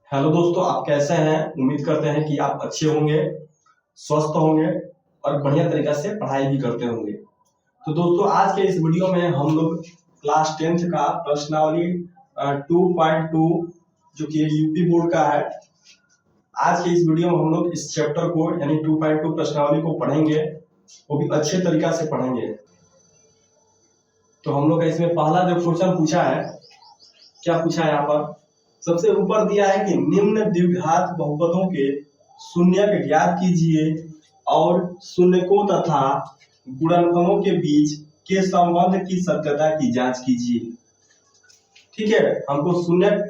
Hello दोस्तों, आप कैसे हैं? उम्मीद करते हैं कि आप अच्छे होंगे, स्वस्थ होंगे और बढ़िया तरीका से पढ़ाई भी करते होंगे। तो दोस्तों, आज के इस वीडियो में हम लोग क्लास 10th का प्रश्नावली 2.2 जो कि यूपी बोर्ड का है, आज के इस वीडियो में हम लोग इस चैप्टर को यानी 2.2 प्रश्नावली को पढ़ेंगे, वो भी अच्छे तरीका से पढ़ेंगे। तो हम लोग का इसमें पहला जो क्वेश्चन पूछा है, क्या पूछा है यहाँ पर? सबसे ऊपर दिया है कि निम्न द्विघात बहुपदों के शून्यक ज्ञात कीजिए और शून्यकों तथा गुणनखंडों के बीच के संबंध की सत्यता की जांच कीजिए। ठीक है, हमको शून्यक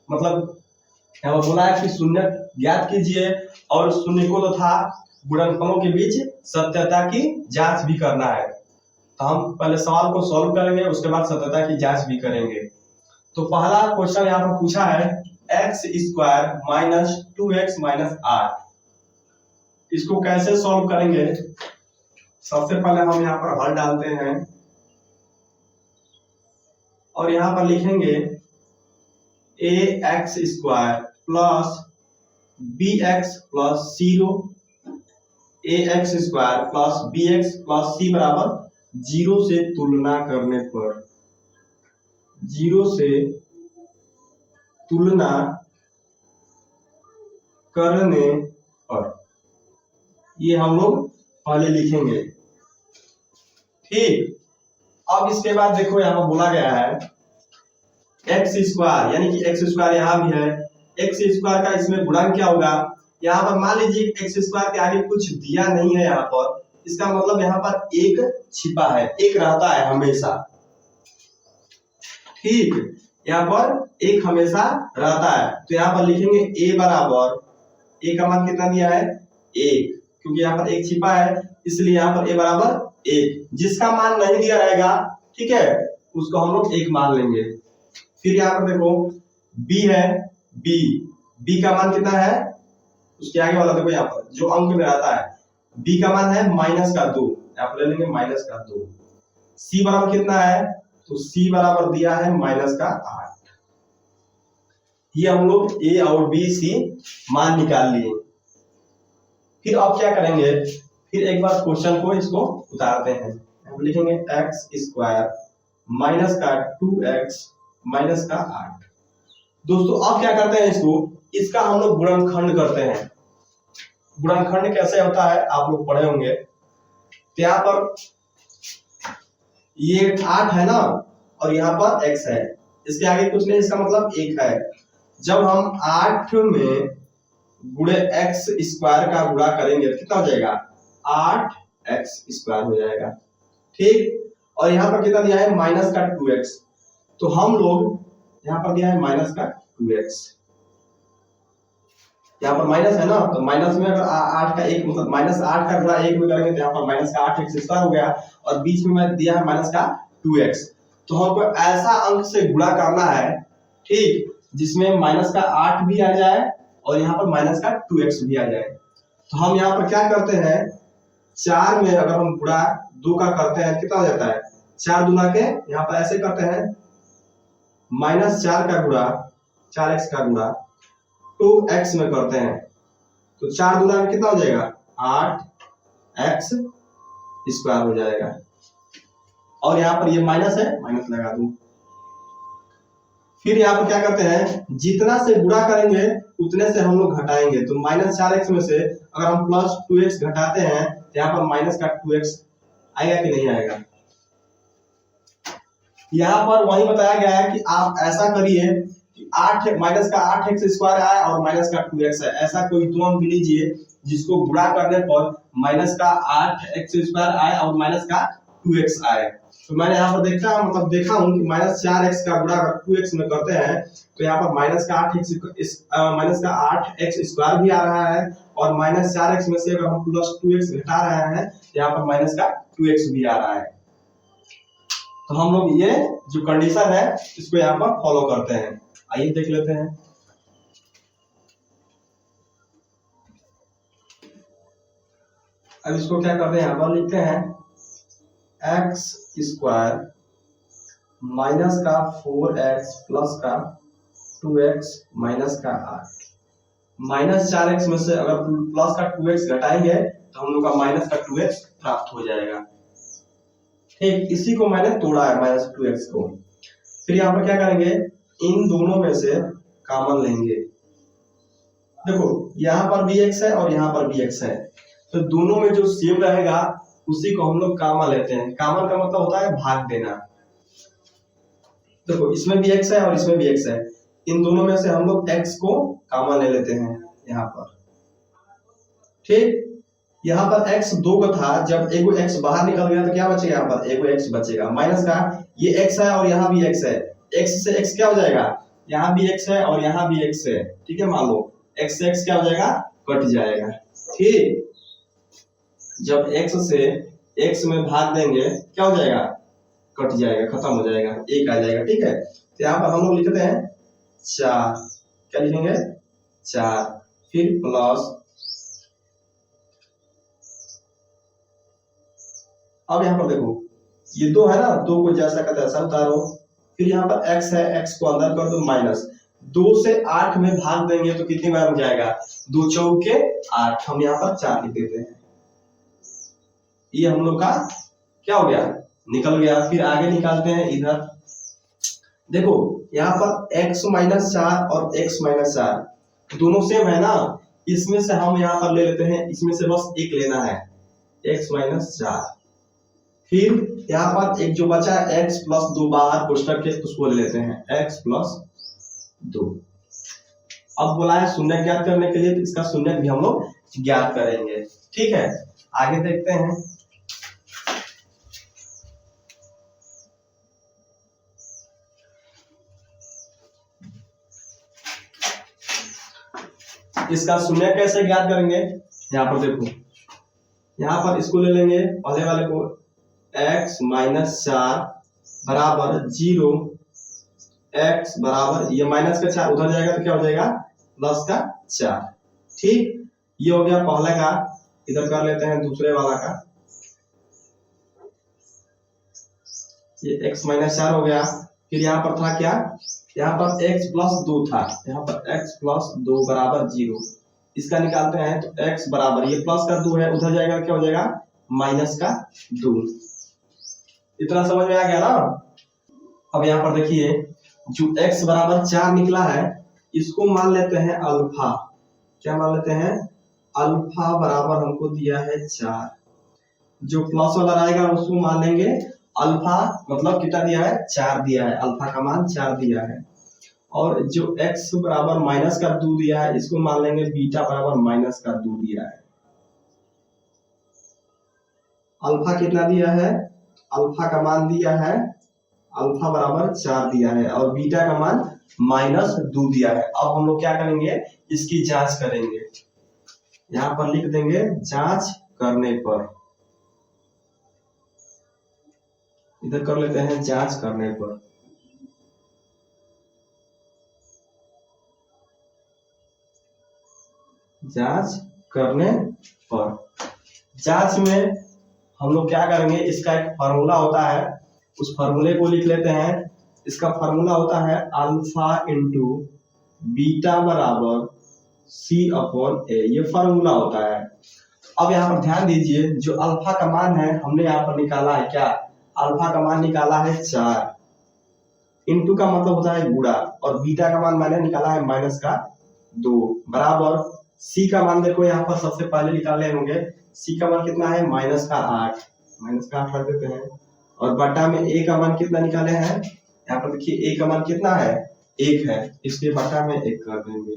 मतलब यहाँ बोला है कि शून्यक ज्ञात कीजिए और शून्यकों तथा गुणनखंडों के बीच सत्यता की जांच भी करना है। तो हम पहले सवाल को सॉल्व करेंगे, उसके बाद सत्यता की जांच भी करेंगे। तो पहला क्वेश्चन यहाँ पर पूछा है x square minus 2x minus 8। इसको कैसे सॉल्व करेंगे? सबसे पहले हम यहाँ पर हल डालते हैं और यहाँ पर लिखेंगे a x square plus b x plus 0, a x square plus b x plus c बराबर 0 से तुलना करने पर, 0 से तुलना करने पर ये हम लोग पहले लिखेंगे। ठीक, अब इसके बाद देखो यहाँ पर बोला गया है एक्स स्क्वायर यानी कि एक्स स्क्वायर यहाँ भी है, एक्स स्क्वायर का इसमें गुणन क्या होगा? यहाँ पर मान लीजिए एक्स स्क्वायर के आगे कुछ दिया नहीं है यहाँ पर, इसका मतलब यहाँ पर एक छिपा है, एक रहता है हमेशा। ठीक, यहाँ पर एक हमेशा रहता है, तो यहाँ पर लिखेंगे ए बराबर, ए का मान कितना दिया है? एक, क्योंकि यहाँ पर एक छिपा है इसलिए यहाँ पर ए बराबर एक। जिसका मान नहीं दिया रहेगा, ठीक है, उसको हम लोग एक मान लेंगे। फिर यहाँ पर देखो बी है, बी का मान कितना है? उसके आगे वाला देखो यहाँ पर जो अंक में आता है, बी का मान है माइनस का 2, यहाँ पर ले लेंगे माइनस का 2। सी बराबर कितना है? तो सी बराबर दिया है माइनस का 8। ये हम लोग ए और बी सी मान निकाल लिए। फिर अब क्या करेंगे? फिर एक बार क्वेश्चन को इसको उतारते हैं। हम लिखेंगे एक्स स्क्वायर माइनस का 2x माइनस का 8। दोस्तों अब क्या करते हैं इसका हम लोग गुणनखंड करते हैं। गुणनखंड कैसे होता है आप लोग पढ़े होंगे। तो यहाँ पर ये 8 है ना, और यहाँ पर x है, इसके आगे कुछ नहीं, इसका मतलब 1 है। जब हम 8 में गुणे एक्स स्क्वायर का गुणा करेंगे तो कितना हो जाएगा? 8x स्क्वायर हो जाएगा। ठीक, और यहाँ पर कितना दिया है? माइनस का 2x, तो हम लोग यहाँ पर दिया है माइनस का 2x, यहाँ पर माइनस है ना, तो माइनस में अगर 8 का 1 मतलब माइनस 8 का गुणा 1 में करेंगे तो यहाँ पर माइनस का 8x स्क्वायर हो गया, और बीच में मैं दिया है माइनस का 2x। तो हमको ऐसा अंक से गुणा करना है, ठीक, जिसमें माइनस का 8 भी आ जाए और यहाँ पर माइनस का 2x भी आ जाए। तो हम यहाँ पर क्या करते हैं, 4 में अगर हम गुणा 2 का करते हैं कितना हो जाता है? 4 दूना के यहाँ पर ऐसे करते हैं, माइनस 4 का गुणा 4x का गुणा 2x में करते हैं, तो 4 दूना में कितना हो जाएगा? 8x स्क्वायर हो जाएगा। और यहाँ पर ये माइनस है, माइनस लगा दूं। फिर यहाँ पर क्या करते हैं, जितना से गुणा करेंगे उतने से हम लोग घटाएंगे। तो माइनस 4x में से अगर हम प्लस 2x घटाते हैं तो यहाँ पर माइनस का 2x आएगा कि नहीं आएगा? यहाँ पर वही बताया गया है कि आप ऐसा करिए कि 8 माइनस का 8x स्क्वायर आए और माइनस का 2x है, ऐसा कोई दो अंक लीजिए जिसको गुणा करने पर माइनस का 8x स्क्वायर आए और माइनस का 2x आए। तो मैंने यहाँ पर देखा हूँ कि माइनस 4x का गुणा अगर 2x में करते हैं तो यहाँ पर माइनस का 8x स्क्वायर भी आ रहा है, और माइनस 4x में से अगर हम प्लस 2x घटा रहे हैं तो यहाँ पर माइनस का 2x भी आ रहा है। तो हम लोग ये जो कंडीशन है इसको यहाँ पर फॉलो करते हैं। आइए देख लेते हैं। अब इसको क्या करते हैं, यहाँ पर लिखते हैं एक्स स्क्वायर माइनस का 4x प्लस का 2x माइनस का 8। -4x में से अगर प्लस का 2x घटाएंगे तो हम लोग का माइनस का 2x प्राप्त हो जाएगा। ठीक, इसी को मैंने तोड़ा है -2x को। फिर यहाँ पर क्या करेंगे, इन दोनों में से कॉमन लेंगे। देखो यहाँ पर भी x है और यहाँ पर भी x है, तो दोनों में जो सेम रहेगा उसी को हम लोग कॉमन लेते हैं। कॉमन का मतलब होता है भाग देना। देखो इसमें भी x है और इसमें भी x है, इन दोनों में से हम लोग x को कॉमन ले लेते हैं यहाँ पर। ठीक, यहाँ पर x 2 का था, जब एगो x बाहर निकल गया तो क्या बचेगा, यहाँ पर एगो x बचेगा। माइनस का ये x है और यहाँ भी x है, x से x क्या हो जाएगा, यहाँ भी x है और यहाँ भी x है। ठीक है, मान लो x से x क्या हो जाएगा, कट जाएगा। ठीक, जब x से x में भाग देंगे क्या हो जाएगा, कट जाएगा, खत्म हो जाएगा, एक आ जाएगा। ठीक है, तो यहाँ पर हम लोग लिखते हैं 4, क्या लिखेंगे 4, फिर प्लस, अब यहाँ पर देखो ये 2 है ना, 2 को जैसा का तैसा उतारो, फिर यहाँ पर x है, x को अंदर कर दो माइनस, 2 से 8 में भाग देंगे तो कितनी बार हो जाएगा, 2 चौके 8, हम यहाँ पर 4 लिख देते हैं। ये हम लोग का क्या हो गया, निकल गया। फिर आगे निकालते हैं इधर, देखो यहाँ पर x -4 और x -4 दोनों सेम है ना, इसमें से हम यहाँ पर ले लेते हैं, इसमें से बस एक लेना है, x -4। फिर यहाँ पर एक जो बचा है x + 2 बाहर कोष्टक के, उसको ले लेते हैं x + 2। अब बोला है शून्य ज्ञात करने के लिए, तो इसका शून्य भी हम लोग ज्ञात करेंगे। ठीक है, आगे देखते हैं। इसका शून्य कैसे ज्ञात करेंगे, यहाँ पर देखो, यहाँ पर इसको ले लेंगे पहले वाले को, x -4 बराबर 0, x बराबर ये माइनस का 4 उधर जाएगा तो क्या हो जाएगा, प्लस का 4। ठीक, ये हो गया पहले का। इधर कर लेते हैं दूसरे वाला का, ये x -4 हो गया। फिर यहाँ पर था क्या, यहाँ पर x + 2 था, यहाँ पर x + 2 बराबर 0, इसका निकालते हैं तो x बराबर ये प्लस का 2 है, उधर जाएगा क्या हो जाएगा, माइनस का 2। इतना समझ में आ गया ना। अब यहाँ पर देखिए जो x बराबर 4 निकला है, इसको मान लेते हैं अल्फा। क्या मान लेते हैं, अल्फा बराबर हमको दिया है 4। जो प्लस वाला रहेगा उसको मान लेंगे अल्फा, मतलब कितना दिया है, 4 दिया है, अल्फा का मान 4 दिया है। और जो x बराबर माइनस का 2 दिया है, इसको मान लेंगे बीटा बराबर माइनस का 2 दिया है। अल्फा कितना दिया है, अल्फा का मान दिया है, अल्फा बराबर 4 दिया है और बीटा का मान -2 दिया है। अब हम लोग क्या करेंगे, इसकी जांच करेंगे। यहाँ पर लिख देंगे जांच करने पर, इधर कर लेते हैं जांच करने पर। जांच करने पर, जांच में हम लोग क्या करेंगे, इसका एक फार्मूला होता है, उस फार्मूले को लिख लेते हैं। इसका फार्मूला होता है अल्फा इंटू बीटा बराबर C/A, ये फार्मूला होता है। अब यहाँ पर ध्यान दीजिए, जो अल्फा का मान है हमने यहाँ पर निकाला है, क्या अल्फा का मान निकाला है 4, इंटू का मतलब होता है गुणा, और बीटा का मान मैंने निकाला है -2 बराबर सी का मान देखो यहाँ पर सबसे पहले निकाले होंगे, सी का मान कितना है, -8, -8 रख देते हैं। और बटा में ए का मान कितना निकाले हैं, यहाँ पर देखिए ए का मान कितना है, 1 है, इसलिए बटा में 1 कर देंगे।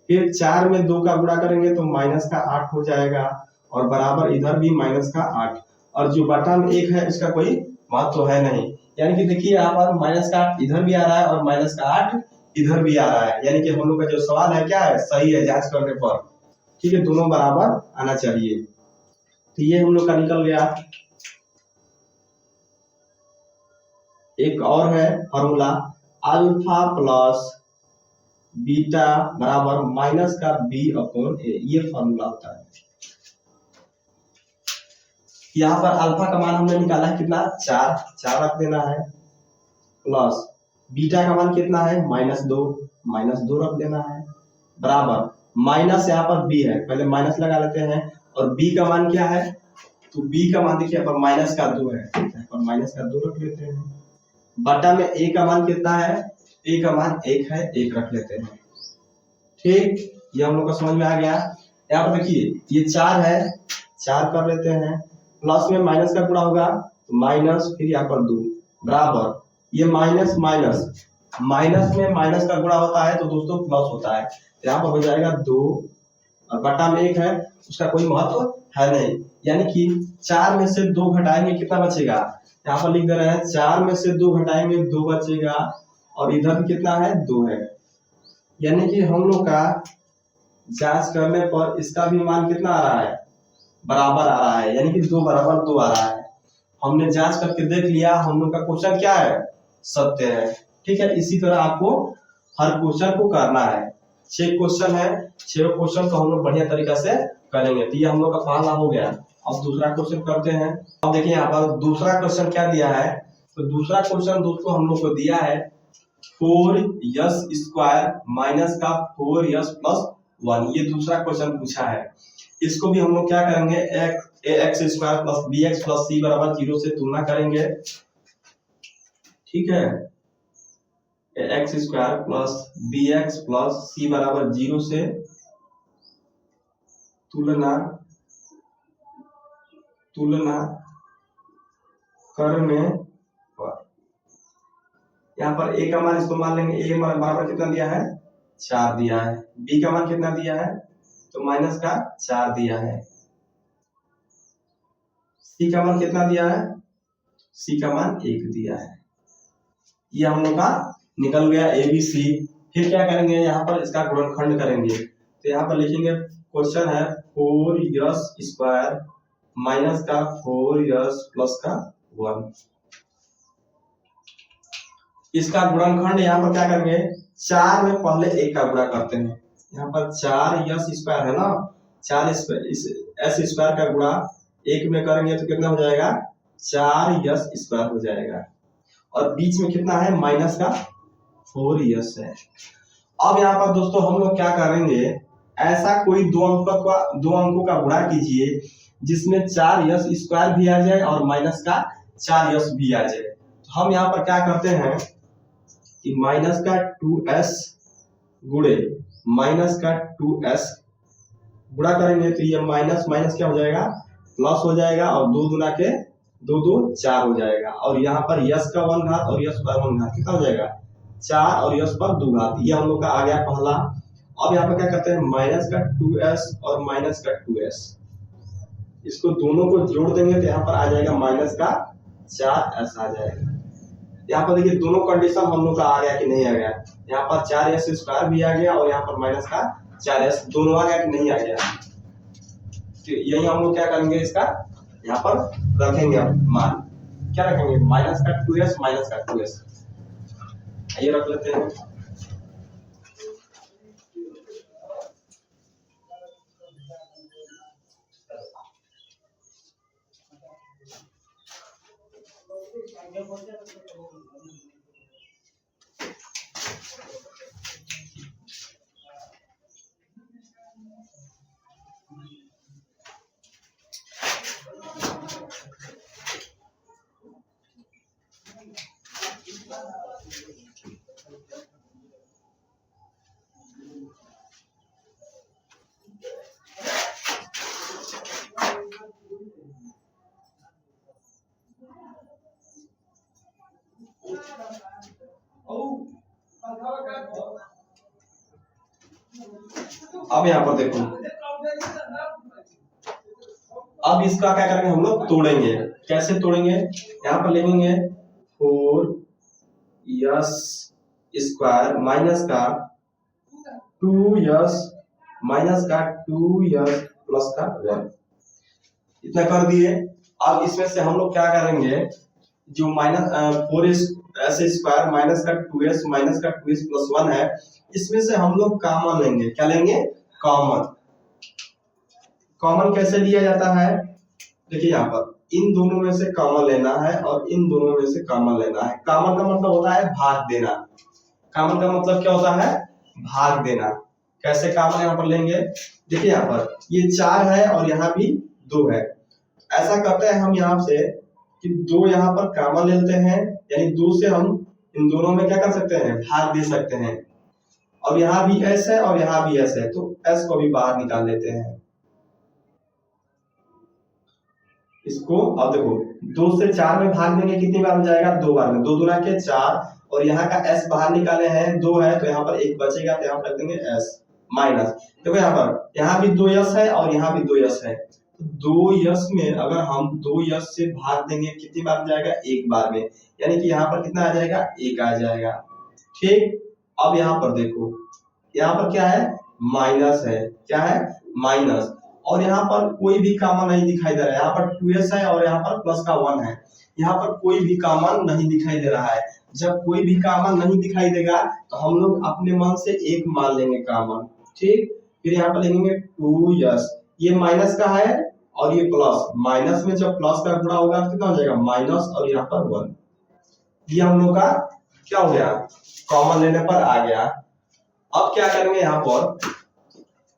फिर 4 में 2 का गुणा करेंगे तो -8 हो जाएगा, और बराबर इधर भी -8, और जो बटा में 1 है इसका कोई महत्व तो है नहीं। यानी कि देखिए यहाँ पर -8 इधर भी आ रहा है और -8 इधर भी आ रहा है, यानी कि हम लोग का जो सवाल है क्या है, सही है जांच करने पर। ठीक है, दोनों बराबर आना चाहिए। तो ये हम लोग का निकल गया। एक और है फॉर्मूला, अल्फा प्लस बीटा बराबर -B/A, ये फॉर्मूला होता है। यहाँ पर अल्फा का मान हमने निकाला है कितना, 4 रख देना है, प्लस बीटा का मान कितना है, -2 रख देना है, बराबर माइनस यहाँ पर बी है, पहले माइनस लगा लेते हैं। और बी का मान क्या है, तो बी का मान देखिए यहाँ पर माइनस का 2 है, यहाँ पर माइनस का 2 रख लेते हैं। बटा में ए का मान कितना है, ए का मान 1 है, 1 रख लेते हैं। ठीक, ये हम लोग को समझ में आ गया। यहाँ पर देखिए ये 4 है, 4 कर लेते हैं, प्लस में माइनस का गुणा होगा तो माइनस, फिर यहाँ पर 2 बराबर, ये माइनस माइनस, माइनस में माइनस का गुणा होता है तो दोस्तों प्लस होता है, यहाँ पर हो जाएगा 2 और बटा में 1 है, उसका कोई महत्व है नहीं। यानी कि 4 में से 2 घटाएंगे कितना बचेगा, यहाँ पर लिख दे रहे हैं 4 में से 2 घटाएंगे 2 बचेगा, और इधर भी कितना है 2 है। यानी कि हम लोग का जांच करने पर इसका भी मान कितना आ रहा है, बराबर आ रहा है, यानी कि 2 बराबर 2 आ रहा है। हमने जांच करके देख लिया, हम लोग का क्वेश्चन क्या है, सत्य है। ठीक है, इसी तरह आपको हर क्वेश्चन को करना है। 6 क्वेश्चन है, 6 क्वेश्चन को हम लोग बढ़िया तरीका से करेंगे। तो ये हम लोग का पहला हो गया। अब दूसरा क्वेश्चन करते हैं। अब देखिए यहाँ पर दूसरा क्वेश्चन क्या दिया है, तो दूसरा क्वेश्चन दोस्तों हम लोग को दिया है 4s² माइनस का 4s प्लस 1, ये दूसरा क्वेश्चन पूछा है। इसको भी हम लोग क्या करेंगे, ax² plus bx plus c बराबर 0 से तुलना करेंगे। ठीक है, ax² plus bx plus c बराबर 0 से तुलना करने पर, यहाँ पर a का मान इसको मान लेंगे, a बराबर कितना दिया है, 4 दिया है, b का मान कितना दिया है, तो माइनस का 4 दिया है, c का मान कितना दिया है, c का मान 1 दिया है। ये हम लोग का निकल गया a b c। फिर क्या करेंगे, यहाँ पर इसका गुणनखंड करेंगे। तो यहाँ पर लिखेंगे, क्वेश्चन है 4s² माइनस का 4s प्लस का 1, इसका गुणनखंड यहाँ पर क्या करेंगे, 4 में पहले 1 का गुणा करते हैं। यहाँ पर 4s² है ना, 4s² का गुणा 1 में करेंगे तो कितना हो जाएगा, 4s² हो जाएगा, और बीच में कितना है, माइनस का 4s है। अब यहाँ पर दोस्तों हम लोग क्या करेंगे, ऐसा कोई दो अंकों का गुणा कीजिए जिसमें 4s² भी आ जाए और माइनस का 4s भी आ जाए। तो हम यहाँ पर क्या करते हैं कि माइनस का 2s गुणे माइनस का 2s गुणा करेंगे तो ये माइनस माइनस क्या हो जाएगा, प्लस हो जाएगा, और 2 दूना के 2 2 4 हो जाएगा, और यहाँ पर यस का 1 घात और यस पर 1 घात कितना हो जाएगा, 4 और यस पर 2 घात। ये हम लोग का आ गया पहला। अब यहाँ पर क्या करते हैं, माइनस का 2s और माइनस का 2s, इसको दोनों को जोड़ देंगे तो यहाँ पर आ जाएगा माइनस का 4s आ जाएगा। यहाँ पर देखिए दोनों कंडीशन हम लोग का आ गया कि नहीं आ गया, यहाँ पर 4s² भी आ गया और यहाँ पर माइनस का 4s दोनों आ गया कि नहीं आ गया। तो यही हम लोग क्या करेंगे, इसका यहाँ पर रखेंगे मान, क्या रखेंगे, माइनस का 2s माइनस का 2s, ये रख लेते हैं। अब यहाँ पर देखो, अब इसका क्या करेंगे, हम लोग तोड़ेंगे। कैसे तोड़ेंगे, यहाँ पर लिखेंगे 4s² माइनस का 2s माइनस का 2s प्लस का 1, इतना कर दिए। अब इसमें से हम लोग क्या करेंगे, जो माइनस 4s² माइनस का 2s माइनस का 2s प्लस 1 है, इसमें से हम लोग कॉमन लेंगे। क्या लेंगे, कॉमन। कॉमन कैसे लिया जाता है, देखिए यहाँ पर इन दोनों में से कॉमन लेना है और इन दोनों में से कॉमन लेना है। कॉमन का मतलब होता है भाग देना। कॉमन का मतलब क्या होता है, भाग देना। कैसे कॉमन यहाँ पर लेंगे, देखिए यहाँ पर ये 4 है और यहाँ भी 2 है। ऐसा करते हैं हम यहाँ से कि 2 यहाँ पर कॉमन ले लेते हैं, यानी 2 से हम इन दोनों में क्या कर सकते हैं, भाग दे सकते हैं। और यहाँ भी s है और यहाँ भी s है, तो s को भी बाहर निकाल लेते हैं। इसको अब देखो 2 से 4 में भाग देंगे कितनी बार हो जाएगा, 2 बार में, 2 दूना के 4, और यहाँ का s बाहर निकाले हैं 2 है, तो यहाँ पर 1 बचेगा, तो यहाँ पर रख देंगे s माइनस। देखो यहाँ पर यहाँ भी 2s है और यहाँ भी 2s है, तो 2s में अगर हम 2s से भाग देंगे कितनी बार जाएगा, 1 बार में, यानी कि यहाँ पर कितना आ जाएगा, 1 आ जाएगा। ठीक, अब यहाँ पर देखो यहाँ पर क्या है, माइनस है, क्या है, माइनस, और यहाँ पर कोई भी कॉमन नहीं दिखाई दे रहा है। यहाँ पर 2s है और यहाँ पर प्लस का 1 है, यहाँ पर कोई भी कॉमन नहीं दिखाई दे रहा है। जब कोई भी कॉमन नहीं दिखाई देगा तो हम लोग अपने मन से 1 मान लेंगे कॉमन। ठीक, फिर यहाँ पर लेंगे 2s, ये माइनस का है और ये प्लस, माइनस में जब प्लस का गुणा होगा तो कितना हो जाएगा, माइनस, और यहाँ पर 1। ये हम लोग का क्या हो गया, कॉमन लेने पर आ गया। अब क्या करेंगे यहाँ पर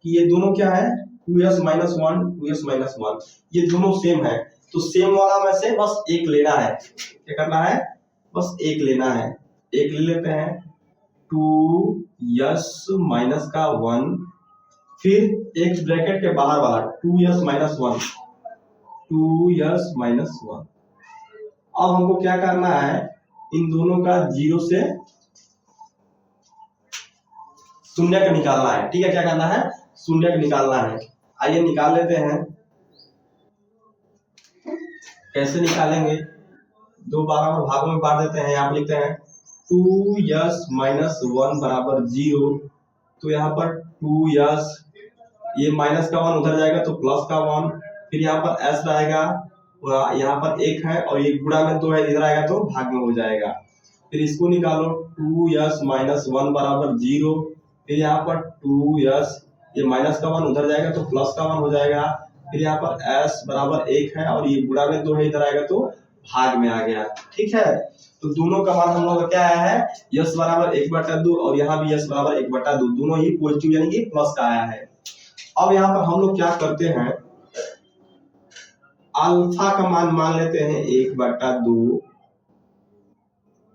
कि ये दोनों क्या है, 2s minus 1, 2s minus 1, ये दोनों सेम है, तो सेम वाला में से बस एक लेना है। क्या करना है, बस एक लेना है, एक ले लेते हैं, 2s minus का 1, फिर एक ब्रैकेट के बाहर वाला 2s minus 1, 2s minus 1। अब हमको क्या करना है, इन दोनों का 0 से शून्य का निकालना है। ठीक है, क्या करना है, शून्य का निकालना है। आइए निकाल लेते हैं। कैसे निकालेंगे, 2 भागों में बांट देते हैं। यहाँ पर लिखते हैं 2s minus 1 बराबर 0, तो यहाँ पर 2s, ये माइनस का 1 उधर जाएगा तो प्लस का 1, फिर यहाँ पर s रहेगा, यहाँ पर 1 है और ये गुणा में 2 है, इधर आएगा तो भाग में हो जाएगा। फिर इसको निकालो, 2s minus 1 बराबर 0, फिर यहाँ पर 2s, ये माइनस का 1 उधर जाएगा तो प्लस का 1 हो जाएगा, फिर यहाँ पर s बराबर 1 है और ये गुणा में 2 है, इधर आएगा तो भाग में आ गया। ठीक है, तो दोनों का मान हम लोग का क्या आया है, s बराबर 1/2 और यहाँ भी s बराबर 1/2, दोनों ही पॉजिटिव यानी कि प्लस का आया है। अब यहाँ पर हम लोग क्या करते हैं, अल्फा का मान लेते हैं 1/2।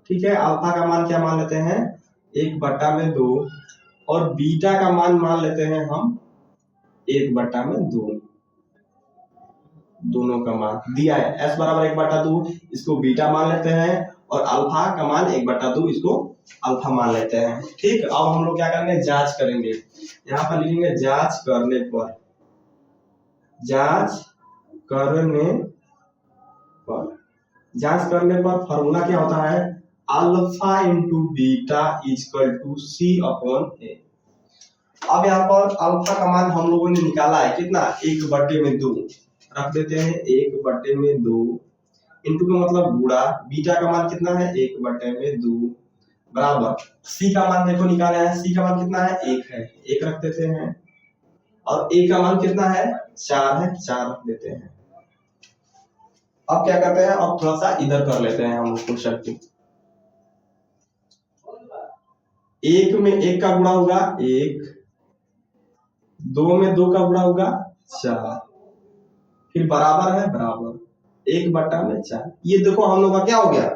ठीक है, अल्फा का मान क्या मान लेते हैं, 1/2, और बीटा का मान लेते हैं हम 1/2। दोनों का मान दिया है, s बराबर 1/2, इसको बीटा मान लेते हैं, और अल्फा का मान 1/2, इसको अल्फा मान लेते हैं। ठीक, अब हम लोग क्या करेंगे, जांच करेंगे। यहाँ पर लिखेंगे जांच करने पर, जांच करने पर फॉर्मूला क्या होता है, alpha into beta equal to c upon a. अब यहाँ पर अल्फा का मान हम लोगों ने निकाला है कितना, 1/2 रख देते हैं, 1/2 इंटू का मतलब गुणा, बीटा का मान कितना है, 1/2 बराबर, सी का मान देखो निकाला है, सी का मान कितना है, 1 है, 1 रख देते हैं, और ए का मान कितना है, 4 है, 4 रख देते हैं। अब क्या करते हैं, अब थोड़ा सा इधर कर लेते हैं हम लोग क्वेश्चन को। 1 में 1 का गुणा होगा 1, 2 में 2 का गुणा होगा 4, फिर बराबर है बराबर, 1/4। ये देखो हम लोग का क्या हो गया,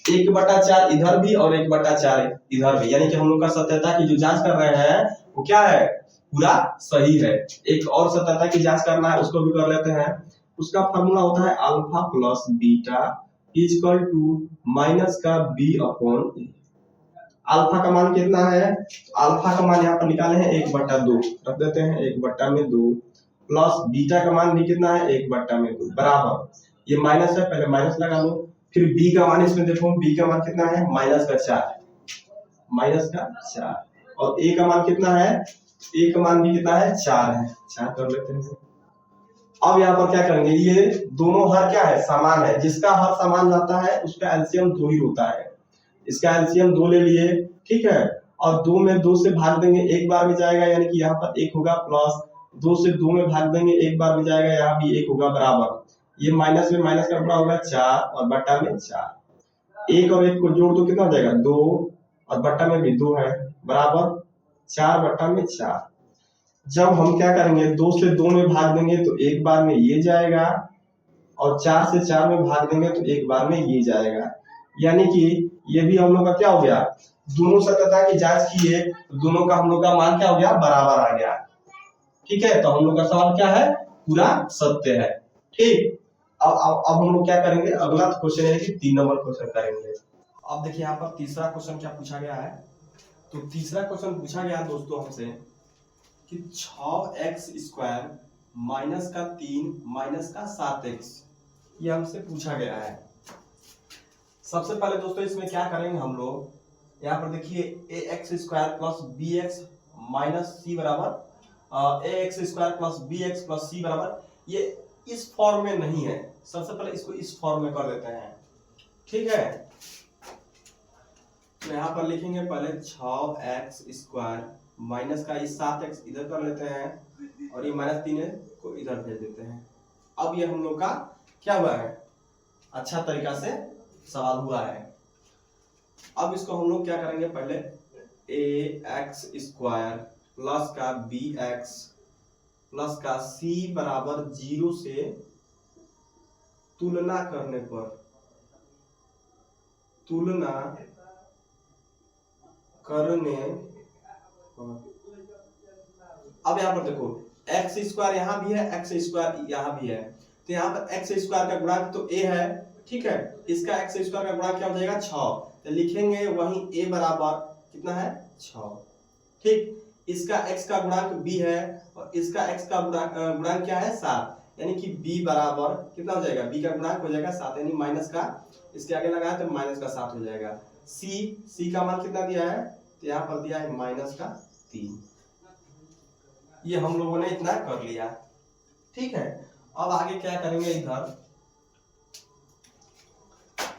1/4 इधर भी और 1/4 इधर भी, यानी कि हम लोग का सत्यता की जो जांच कर रहे हैं वो क्या है, पूरा सही है। एक और सत्यता की जांच करना है, उसको भी कर लेते हैं। उसका फॉर्मूला होता है alpha plus beta equal to minus का बी अपॉन ए। अल्फा का मान कितना है, अल्फा का मान यहाँ पर निकाले हैं 1/2 रख देते हैं, 1/2 प्लस बीटा का मान भी कितना है, 1/2 बराबर, ये माइनस है, पहले माइनस लगा लो, फिर बी का मान इसमें देखो, बी का मान कितना है, -4, और ए का मान कितना है, ए का मान भी कितना है, 4 है, 4 कर लेते हैं। अब यहाँ पर क्या करेंगे, ये दोनों हर क्या है, समान है, जिसका हर समान रहता है उसका एलसीएम 2 ही होता है। इसका एलसीएम 2 ले लिए, ठीक है, और 2 में 2 से भाग देंगे, एक बार में जाएगा, यानी कि यहाँ पर 1 होगा, प्लस 2 से 2 में भाग देंगे, एक बार में जाएगा, यहाँ भी 1 होगा, बराबर, ये माइनस में माइनस का गुणा होगा 4 और बट्टा में 4, 1 और 1 को जोड़ दो कितना हो जाएगा, 2, और बट्टा में भी 2 है, बराबर 4/4, जब हम क्या करेंगे 2 से 2 में भाग देंगे तो एक बार में ये जाएगा, और 4 से 4 में भाग देंगे तो एक बार में ये जाएगा। यानी कि ये भी हम लोग का क्या हो गया, दोनों सत्यता की जांच किए तो दोनों का हम लोग का मान क्या हो गया, बराबर आ गया। ठीक है, तो हम लोग का सवाल क्या है, पूरा सत्य है। ठीक, अब हम लोग क्या करेंगे, अगला क्वेश्चन है कि 3 नंबर क्वेश्चन करेंगे। अब देखिए यहाँ पर तीसरा क्वेश्चन क्या पूछा गया है। तो तीसरा क्वेश्चन पूछा गया दोस्तों हमसे कि 6x² माइनस का 3 माइनस का 7x, ये हमसे पूछा गया है। सबसे पहले दोस्तों इसमें क्या करेंगे हम लोग, यहाँ पर देखिए ax² plus bx minus c बराबर ax² plus bx plus c बराबर, ये इस फॉर्म में नहीं है। सबसे पहले इसको इस फॉर्म में कर देते हैं। ठीक है, तो यहाँ पर लिखेंगे पहले 6x² माइनस का ये 7x इधर कर लेते हैं, और ये माइनस 3 को इधर भेज देते हैं। अब ये हम लोग का क्या हुआ है, अच्छा तरीका से सवाल हुआ है। अब इसको हम लोग क्या करेंगे, पहले ax² प्लस का bx प्लस का c बराबर 0 से तुलना करने पर, तुलना करने पर, अब यहाँ पर देखो x² यहाँ भी है, x² यहाँ भी है, तो यहाँ पर x² का गुणांक तो a है। ठीक है, इसका x² का गुणांक क्या हो जाएगा, 6, तो लिखेंगे वहीं a बराबर कितना है, 6। ठीक, इसका x का गुणांक b है और इसका x का गुणांक क्या है, 7, यानी कि b बराबर कितना हो जाएगा, b का गुणांक हो जाएगा 7, यानी माइनस का इसके आगे लगाया तो माइनस का 7 हो जाएगा। c का मान कितना दिया है, तो यहाँ पर दिया है माइनस का 3। ये हम लोगों ने इतना कर लिया। ठीक है, अब आगे क्या करेंगे, इधर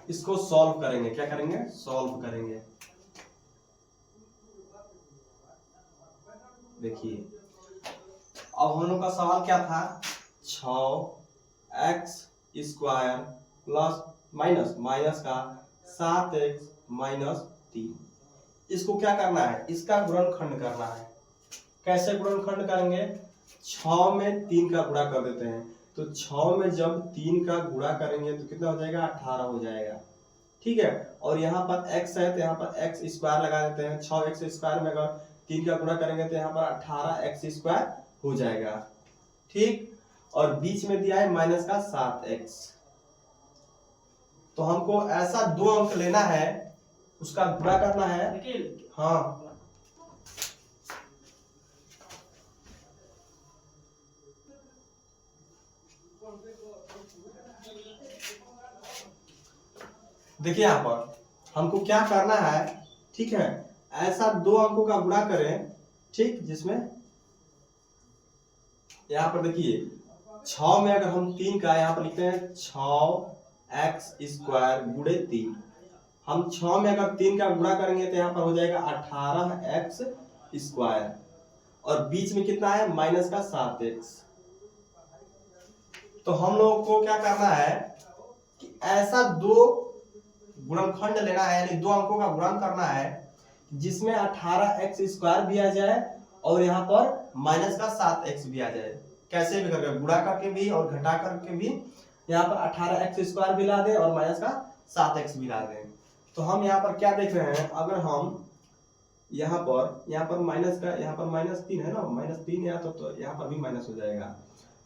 इसको सॉल्व करेंगे। क्या करेंगे, सॉल्व करेंगे। देखिए अब हम लोग का सवाल क्या था, 6x² प्लस माइनस माइनस का 7x माइनस 3, इसको क्या करना है, इसका गुणनखंड करना है। कैसे गुणनखंड करेंगे, 6 में 3 का गुणा कर देते हैं, तो 6 में जब 3 का गुणा करेंगे तो कितना हो जाएगा, 18 हो जाएगा। ठीक है, और यहाँ पर x है तो यहाँ पर x² लगा देते हैं। 6x² में अगर 3 का गुणा करेंगे तो यहाँ पर 18x² हो जाएगा। ठीक, और बीच में दिया है माइनस का 7x, तो हमको ऐसा 2 अंक लेना है, उसका गुणा करना है। हाँ, देखिए यहाँ पर हमको क्या करना है। ठीक है, ऐसा 2 अंकों का गुणा करें। ठीक, जिसमें यहाँ पर देखिए 6 में अगर हम 3 का यहाँ पर लिखते हैं 6x² गुणे 3, हम 6 में अगर 3 का गुणा करेंगे तो यहाँ पर हो जाएगा 18x², और बीच में कितना है, माइनस का 7x। तो हम लोगों को क्या करना है कि ऐसा 2 गुणनखंड लेना है, यानी 2 अंकों का गुणन करना है जिसमें 18x² भी आ जाए और यहाँ पर माइनस का 7x भी आ जाए। कैसे भी करके, गुणा करके भी और घटा करके भी, यहाँ पर 18x² भी ला दे और माइनस का 7x भी ला दे। तो हम यहाँ पर क्या देख रहे हैं, अगर हम यहाँ पर माइनस का, यहाँ पर -3 है ना, -3 यहाँ तो यहाँ पर भी माइनस हो जाएगा।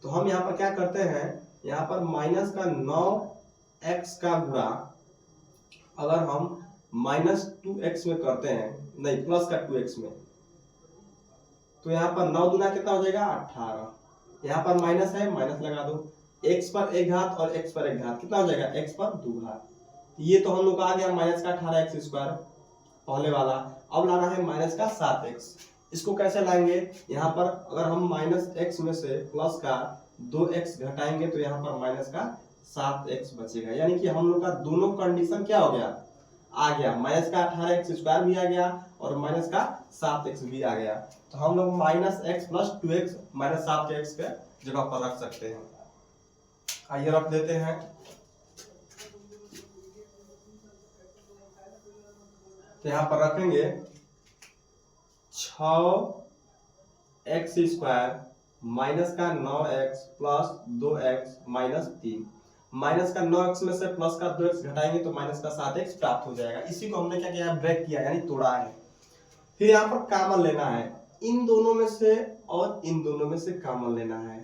तो हम यहाँ पर क्या करते हैं, यहाँ पर माइनस का 9x का गुणा अगर हम -2x में करते हैं, नहीं प्लस का 2x में, तो यहाँ पर 9 दूना कितना हो जाएगा, 18। यहाँ पर माइनस है, माइनस लगा दो, x पर 1 घात और x पर 1 घात कितना हो जाएगा, x पर 2 घात। ये तो हम लोग आ गया माइनस का 18x² पहले वाला। अब लाना है माइनस का 7x। इसको कैसे लाएंगे, यहाँ पर अगर हम -x में से प्लस का 2x घटाएंगे तो यहाँ पर माइनस का 7x बचेगा। यानी कि हम लोग का दोनों कंडीशन क्या हो गया, आ गया, माइनस का 18x² भी आ गया और माइनस का 7x भी आ गया। तो हम लोग -x plus 2x minus 7x के जगह पर रख सकते हैं। आइए रख देते हैं। तो यहाँ पर रखेंगे 6 एक्स स्क्वायर माइनस का 9x plus 2x minus 3। Minus का 9x में से प्लस का 2x घटाएंगे तो माइनस का 7x प्राप्त हो जाएगा। इसी को हमने क्या किया, ब्रेक किया यानी तोड़ा है। फिर यहाँ पर कॉमन लेना है, इन दोनों में से और इन दोनों में से कॉमन लेना है।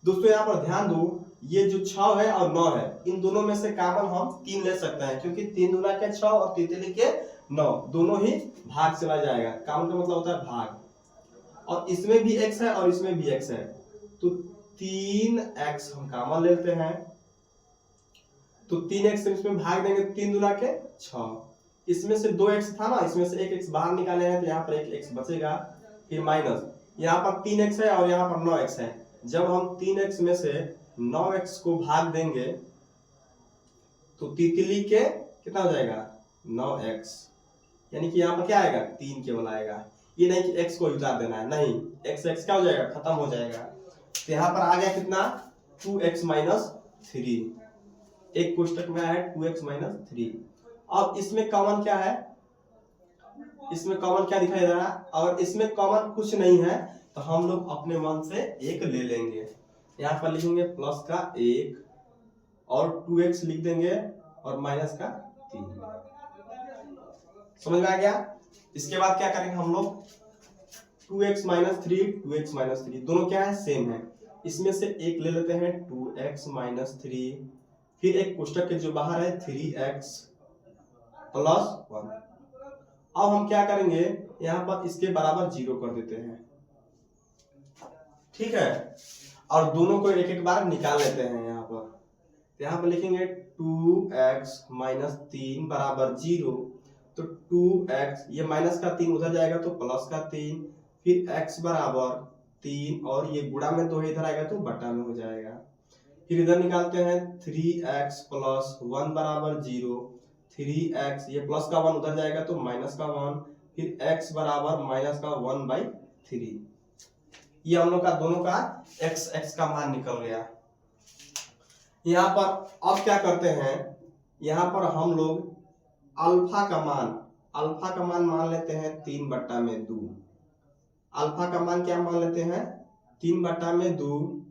दोस्तों यहाँ पर ध्यान दो, ये जो 6 है और 9 है, इन दोनों में से कॉमन हम 3 ले सकते हैं, क्योंकि 3 दूना के 6 और 3 तिली के 9, दोनों ही भाग चला जाएगा। कॉमन का मतलब होता है भाग, और इसमें भी x है और इसमें भी x है, तो 3x हम कॉमन लेते हैं, तो 3x इसमें भाग देंगे, 3 दूना के 6, इसमें से 2x था ना, इसमें से 1x बाहर निकाले हैं तो यहाँ पर 1x बचेगा, फिर माइनस यहाँ पर 3x है और यहाँ पर 9x है। जब हम 3x में से 9x को भाग देंगे तो तितली के कितना हो जाएगा, 9x, यानी कि यहाँ पर क्या आएगा, 3 केवल आएगा। ये नहीं कि x को उतार देना है, नहीं, x क्या हो जाएगा, खत्म हो जाएगा। तो यहाँ पर आ गया कितना, 2x माइनस 3, एक कोष्टक में आया 2x माइनस 3। अब इसमें कॉमन क्या है, इसमें कॉमन क्या दिखाई दे रहा है, और इसमें कॉमन कुछ नहीं है तो हम लोग अपने मन से एक ले लेंगे। यहाँ पर लिखेंगे प्लस का 1 और 2x लिख देंगे और माइनस का 3। समझ में आ गया। इसके बाद क्या करेंगे हम लोग, 2x माइनस 3, 2x माइनस 3 दोनों क्या है, सेम है, इसमें से एक ले लेते हैं 2x माइनस 3, फिर एक कोष्टक के जो बाहर है 3x प्लस 1। अब हम क्या करेंगे, यहाँ पर इसके बराबर 0 कर देते हैं, ठीक है, और दोनों को एक एक बार निकाल लेते हैं। यहाँ पर लिखेंगे 2x माइनस 3 बराबर 0, तो 2x, ये माइनस का 3 उधर जाएगा तो प्लस का 3, फिर x बराबर 3, और ये गुणा में 2 इधर आएगा तो बटा में हो जाएगा। फिर इधर निकालते हैं 3x प्लस 1 बराबर 0, 3x, ये प्लस का 1 उधर जाएगा तो माइनस का 1, फिर x बराबर माइनस का 1/3। ये हम लोग का दोनों का x का मान निकल गया। यहाँ पर अब क्या करते हैं, यहाँ पर हम लोग अल्फा का मान मान लेते हैं 3/2। अल्फा का मान क्या मान लेते हैं, 3/2,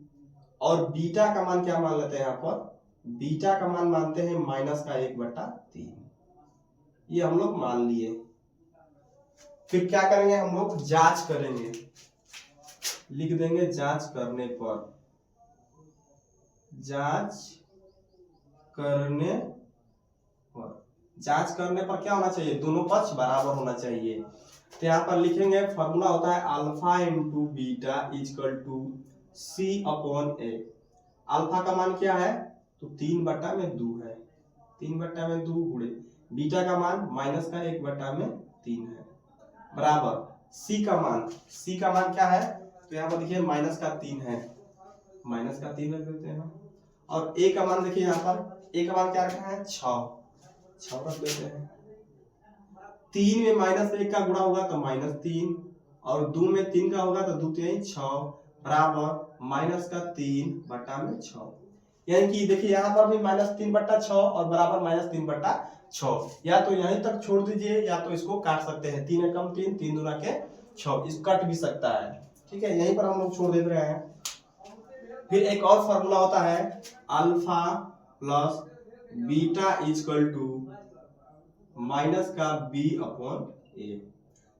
और बीटा का मान क्या मान लेते हैं, यहाँ पर बीटा का मान मानते हैं माइनस का 1/3। ये हम लोग मान लिए। फिर क्या करेंगे, हम लोग जांच करेंगे, लिख देंगे जांच करने पर, जांच करने पर क्या होना चाहिए, दोनों पक्ष बराबर होना चाहिए। तो यहाँ पर लिखेंगे, फॉर्मूला होता है alpha into beta equal to C/A। Alpha का मान क्या है, तो 3/2 है, 3/2 गुणे बीटा का मान माइनस का 1/3 है, बराबर C का मान क्या है, तो यहाँ पर देखिए माइनस का 3 है, माइनस का 3 रख देते हैं, और A का मान देखिए, यहाँ पर A का मान क्या रखा है, 6 रख देते हैं। 3 में माइनस 1 का गुणा होगा तो -3, और 2 में 3 का होगा तो 2 3 6 बराबर माइनस का 3/6। यानी कि देखिए यहाँ पर भी -3/6 और बराबर -3/6। या तो यहीं तक छोड़ दीजिए या तो इसको काट सकते हैं, 3 एकम 3, 3 दूना के 6, इस कट भी सकता है, ठीक है, यहीं पर हम लोग छोड़ दे रहे हैं। फिर एक और फॉर्मूला होता है alpha plus beta equal to minus का B/A।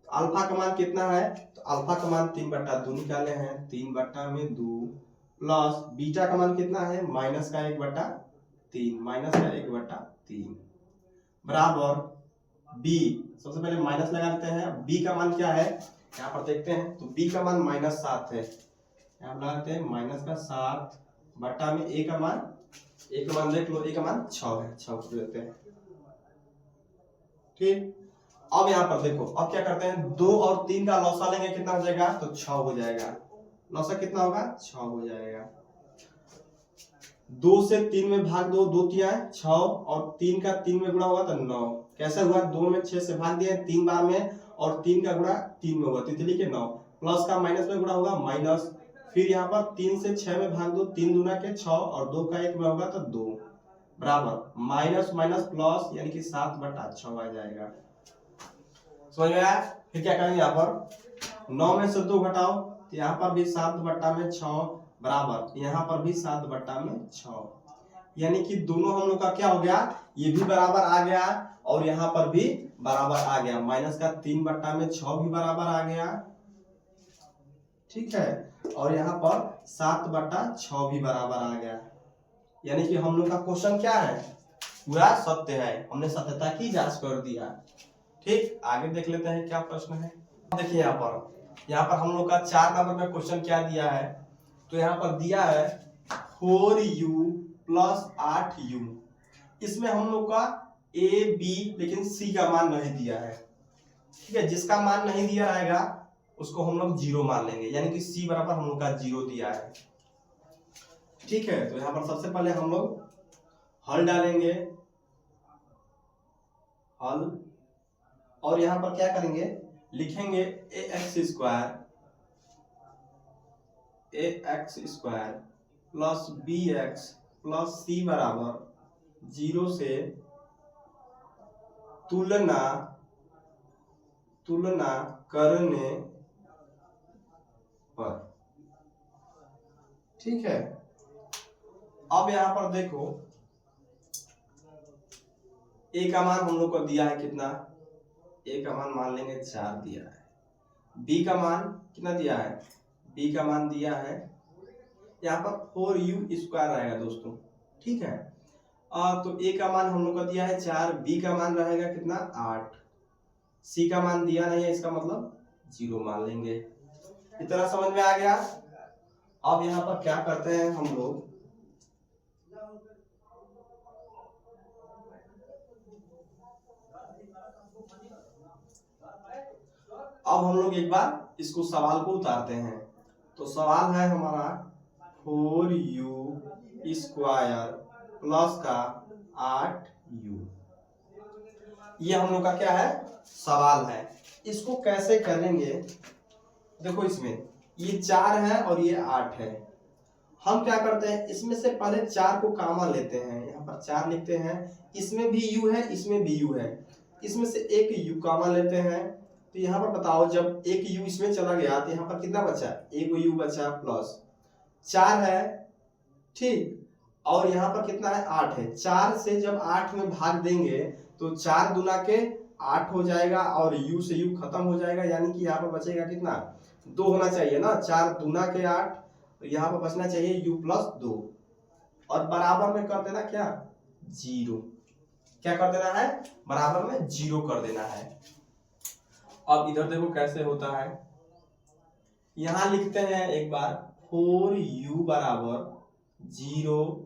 अल्फा का मान कितना है, तो अल्फा का मान 3/2 निकाले हैं, 3/2 प्लस बीटा का मान कितना है, माइनस का 1/3 बराबर B। सबसे पहले माइनस लगा देते हैं, B का मान क्या है, यहाँ पर देखते हैं, तो B का मान -7 है, यहाँ लगाते हैं -7 बटा में A का मान देख लो, A का मान 6 है, 6 को लेते हैं, ठीक। अब यहाँ पर देखो, अब क्या करते हैं, 2 और 3 का लौसा लेंगे, कितना हो जाएगा, तो 6 हो जाएगा, लौसा कितना होगा, 6 हो जाएगा। 2 से 3 में भाग दो, 2 3 6, और 3 का 3 में गुणा हुआ तो 9। कैसे हुआ, 2 में 6 से भाग दिए 3 बार में, और 3 का गुणा 3 में हुआ, तितली के 9, प्लस का माइनस में गुणा होगा माइनस, फिर यहाँ पर 3 से 6 में भाग दो, 3 दूना के 6, और 2 का 1 में होगा तो 2 बराबर माइनस माइनस प्लस, यानी कि 7/6 आ जाएगा। समझ में आया। फिर क्या करेंगे, यहाँ पर 9 में से 2 घटाओ, यहाँ पर भी 7/6 बराबर, यहाँ पर भी 7/6, यानी कि दोनों हम लोग का क्या हो गया, ये भी बराबर आ गया और यहाँ पर भी बराबर आ गया। माइनस का 3/6 भी बराबर आ गया, ठीक है, और यहाँ पर 7/6 भी बराबर आ गया। यानी कि हम लोग का क्वेश्चन क्या है, पूरा सत्य है, हमने सत्यता की जांच कर दिया। ठीक, आगे देख लेते हैं क्या प्रश्न है। देखिए यहाँ पर हम लोग का 4 नंबर में क्वेश्चन क्या दिया है, तो यहाँ पर दिया है 4u + 8u। इसमें हम लोग का a b लेकिन c का मान नहीं दिया है, ठीक है, जिसका मान नहीं दिया रहेगा उसको हम लोग 0 मान लेंगे, यानी कि c बराबर हम लोग का 0 दिया है, ठीक है। तो यहाँ पर सबसे पहले हम लोग हल डालेंगे, हल, और यहाँ पर क्या करेंगे, लिखेंगे ax² plus bx plus c बराबर 0 से तुलना करने पर, ठीक है। अब यहाँ पर देखो a का मान हम लोग को दिया है कितना, a का मान मान लेंगे 4 दिया है, b का मान कितना दिया है, b का मान दिया है यहाँ पर 4u² रहेगा दोस्तों, ठीक है। तो a का मान हम लोग का दिया है 4, b का मान रहेगा कितना 8, c का मान दिया नहीं है, इसका मतलब 0 मान लेंगे। इतना समझ में आ गया। अब यहाँ पर क्या करते हैं हम लोग, अब हम लोग एक बार इसको सवाल को उतारते हैं। तो सवाल है हमारा 4u² प्लस का 8u, ये हम लोग का क्या है, सवाल है। इसको कैसे करेंगे, देखो इसमें ये 4 है और ये 8 है, हम क्या करते हैं, इसमें से पहले 4 को कॉमन लेते हैं, यहाँ पर 4 लिखते हैं, इसमें भी u है, इसमें भी u है, इसमें से एक u कॉमन लेते हैं। तो यहाँ पर बताओ जब एक u इसमें चला गया तो यहाँ पर कितना बचा, एक u बचा, प्लस 4 है, ठीक, और यहाँ पर कितना है 8 है। 4 से जब 8 में भाग देंगे तो 4 दूना के 8 हो जाएगा और u से u खत्म हो जाएगा, यानी कि यहाँ पर बचेगा कितना, 2 होना चाहिए ना, 4 दूना के 8, तो यहाँ पर बचना चाहिए u + 2, और बराबर में कर देना क्या, 0, क्या कर देना है, बराबर में 0 कर देना है। अब इधर देखो कैसे होता है, यहां लिखते हैं एक बार 4u = 0,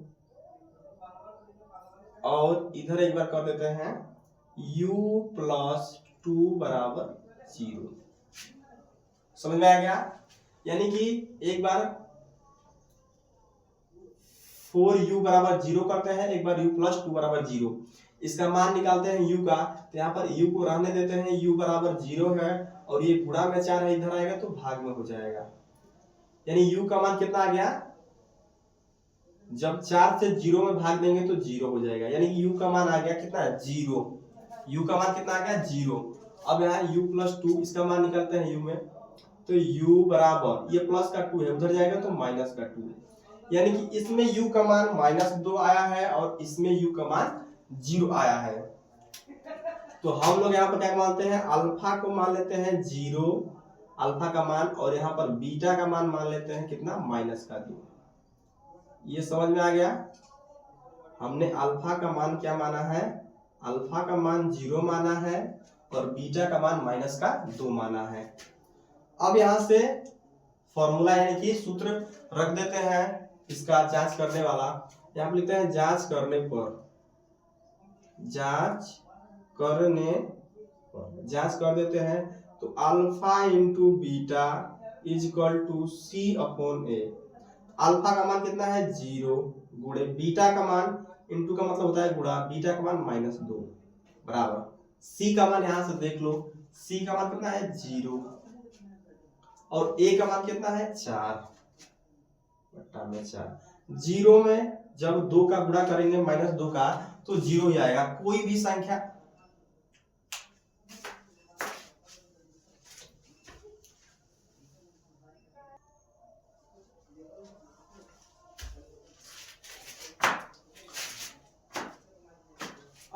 और इधर एक बार कर देते हैं u + 2 = 0। समझ में आ गया, यानी कि एक बार 4u = 0 करते हैं, एक बार u + 2 = 0, इसका मान निकालते हैं u का, तो यहाँ पर u को रहने देते हैं, u = 0 है और ये गुणा में 4 है, इधर आएगा तो भाग में हो जाएगा, यानी u का मान कितना आ गया, जब 4 से 0 में भाग देंगे तो 0 हो जाएगा, यानी कि u का मान आ गया कितना, 0, u का मान कितना आ गया, 0। अब यहाँ u + 2, इसका मान निकालते हैं u में, तो u बराबर, ये प्लस का 2 है, उधर जाएगा तो माइनस का 2, यानी कि इसमें u का मान -2 आया है और इसमें u का मान 0 आया है। तो हम लोग यहाँ पर क्या मानते हैं, अल्फा को मान लेते हैं 0, अल्फा का मान, और यहाँ पर बीटा का मान मान लेते हैं कितना, -2। ये समझ में आ गया, हमने अल्फा का मान क्या माना है, अल्फा का मान 0 माना है और बीटा का मान -2 माना है। अब यहाँ से फॉर्मूला यानी कि सूत्र रख देते हैं इसका जांच करने वाला, यहाँ पर लिखते हैं जांच करने पर, जांच कर देते हैं, तो अल्फा × बीटा = c/a, अल्फा का मान कितना है 0, गुणे बीटा का मान, इंटू का मतलब होता है गुणा, बीटा का मान -2 बराबर, c का मान यहां से देख लो, c का मान कितना है 0 और a का मान कितना है 4/4। 0 में जब 2 का गुणा करेंगे -2 का तो 0 ही आएगा, कोई भी संख्या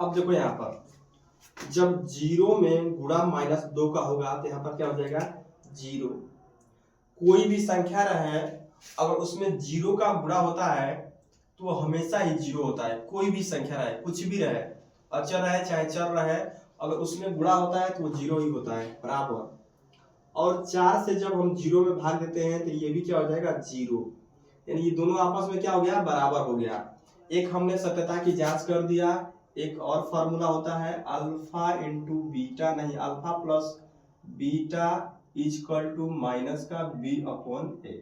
अब देखो यहाँ पर जब 0 में गुणा -2 का होगा तो यहाँ पर क्या हो जाएगा 0। कोई भी संख्या रहे अगर उसमें 0 का गुणा होता है तो वो हमेशा ही 0 होता है। कोई भी संख्या रहे, कुछ भी रहे, अचर रहे चाहे चर रहे, अगर उसमें गुणा होता है तो वो 0 ही होता है, बराबर। और 4 से जब हम 0 में भाग देते हैं तो ये भी क्या हो जाएगा 0, यानी ये दोनों आपस में क्या हो गया बराबर हो गया। एक हमने सत्यता की जांच कर दिया। एक और फॉर्मूला होता है अल्फा इंटू बीटा, नहीं alpha plus beta is equal to minus का बी अपॉन ए।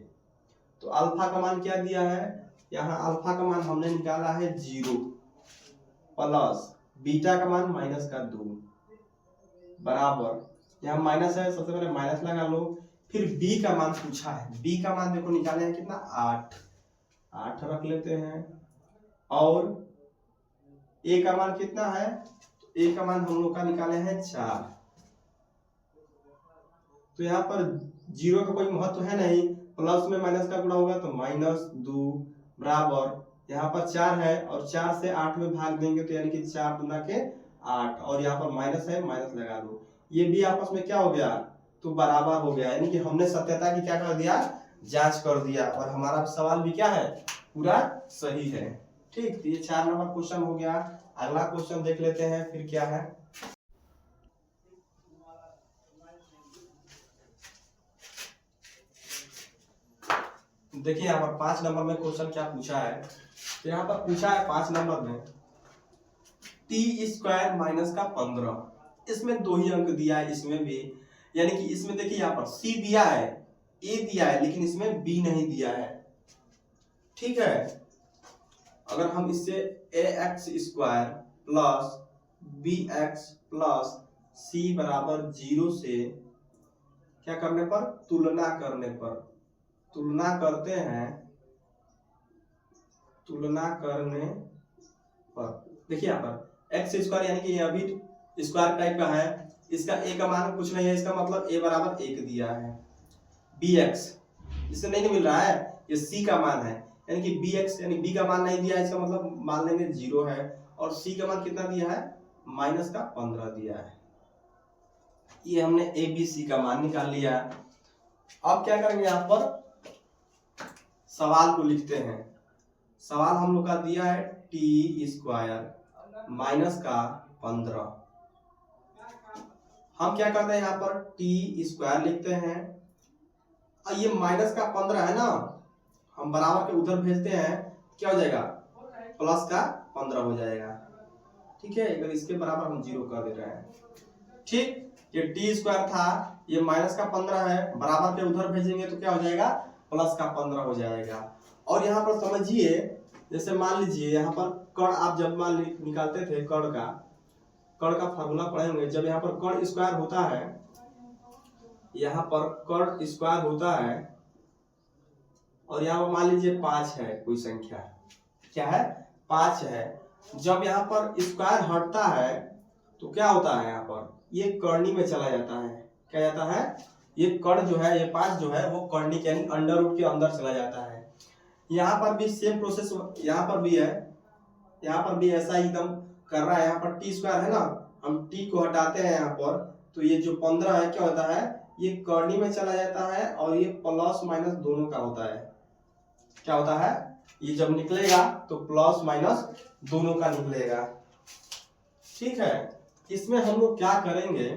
तो अल्फा का मान क्या दिया है, यहाँ अल्फा का मान हमने निकाला है 0 प्लस बीटा का मान -2 बराबर, यहाँ माइनस है सबसे पहले माइनस लगा लो। फिर बी का मान पूछा है, बी का मान देखो निकाले हैं कितना 8 रख लेते हैं। और ए का मान कितना है, तो ए का मान हम लोग का निकाले हैं 4। तो यहाँ पर 0 का कोई महत्व है नहीं, प्लस में माइनस का गुणा होगा तो -2 बराबर, यहाँ पर 4 है और 4 से 8 में भाग देंगे तो यानी कि 4 गुना के 8, और यहाँ पर माइनस है माइनस लगा दो, ये भी आपस में क्या हो गया तो बराबर हो गया। यानी कि हमने सत्यता की क्या कर दिया जांच कर दिया, और हमारा सवाल भी क्या है पूरा सही है। ठीक, तो ये 4 नंबर क्वेश्चन हो गया। अगला क्वेश्चन देख लेते हैं फिर क्या है। देखिए यहाँ पर 5 नंबर में क्वेश्चन क्या पूछा है, तो यहाँ पर पूछा है 5 नंबर में t² माइनस का 15। इसमें 2 ही अंक दिया है, इसमें भी, यानी कि इसमें देखिए यहाँ पर c दिया है, a दिया है, लेकिन इसमें b नहीं दिया है। ठीक है, अगर हम इससे ax² plus bx plus c बराबर 0 से क्या करने पर तुलना करने पर, तुलना करते हैं, तुलना करने पर देखिए यहाँ पर x² यानी कि ये अभी स्क्वायर टाइप का है, इसका a का मान कुछ नहीं है, इसका मतलब a बराबर 1 दिया है। bx इससे नहीं मिल रहा है, ये c का मान है, यानी कि bx यानी b का मान नहीं दिया है, इसका मतलब मान लेंगे 0 है। और c का मान कितना दिया है -15 दिया है। ये हमने a b c का मान निकाल लिया। अब क्या करेंगे, यहाँ पर सवाल को लिखते हैं। सवाल हम लोग का दिया है t² माइनस का 15। हम क्या करते हैं, यहाँ पर t² लिखते हैं, और ये माइनस का 15 है ना, हम बराबर के उधर भेजते हैं, क्या हो जाएगा प्लस का 15 हो जाएगा। ठीक है, अगर इसके बराबर हम 0 कर दे रहे हैं। ठीक, ये t² था, ये माइनस का 15 है, बराबर के उधर भेजेंगे तो क्या हो जाएगा प्लस का 15 हो जाएगा। और यहाँ पर समझिए, जैसे मान लीजिए यहाँ पर कर्ण, आप जब मान निकालते थे कर्ण का फार्मूला पढ़ेंगे, जब यहाँ पर कर्ण स्क्वायर होता है, यहाँ पर कर्ण स्क्वायर होता है, और यहाँ पर मान लीजिए 5 है, कोई संख्या क्या है 5 है, जब यहाँ पर स्क्वायर हटता है तो क्या होता है, यहाँ पर ये कर्णी में चला जाता है। क्या जाता है, ये कर्ण जो है, ये 5 जो है वो कर्णी यानी अंडर रूट के अंदर चला जाता है। यहाँ पर भी सेम प्रोसेस यहाँ पर भी है, यहाँ पर भी ऐसा एकदम कर रहा है। यहाँ पर t² है ना, हम t को हटाते हैं यहाँ पर, तो ये जो 15 है क्या होता है, ये कर्णी में चला जाता है, और ये प्लस माइनस दोनों का होता है। क्या होता है, ये जब निकलेगा तो प्लस माइनस दोनों का निकलेगा। ठीक है, इसमें हम लोग क्या करेंगे,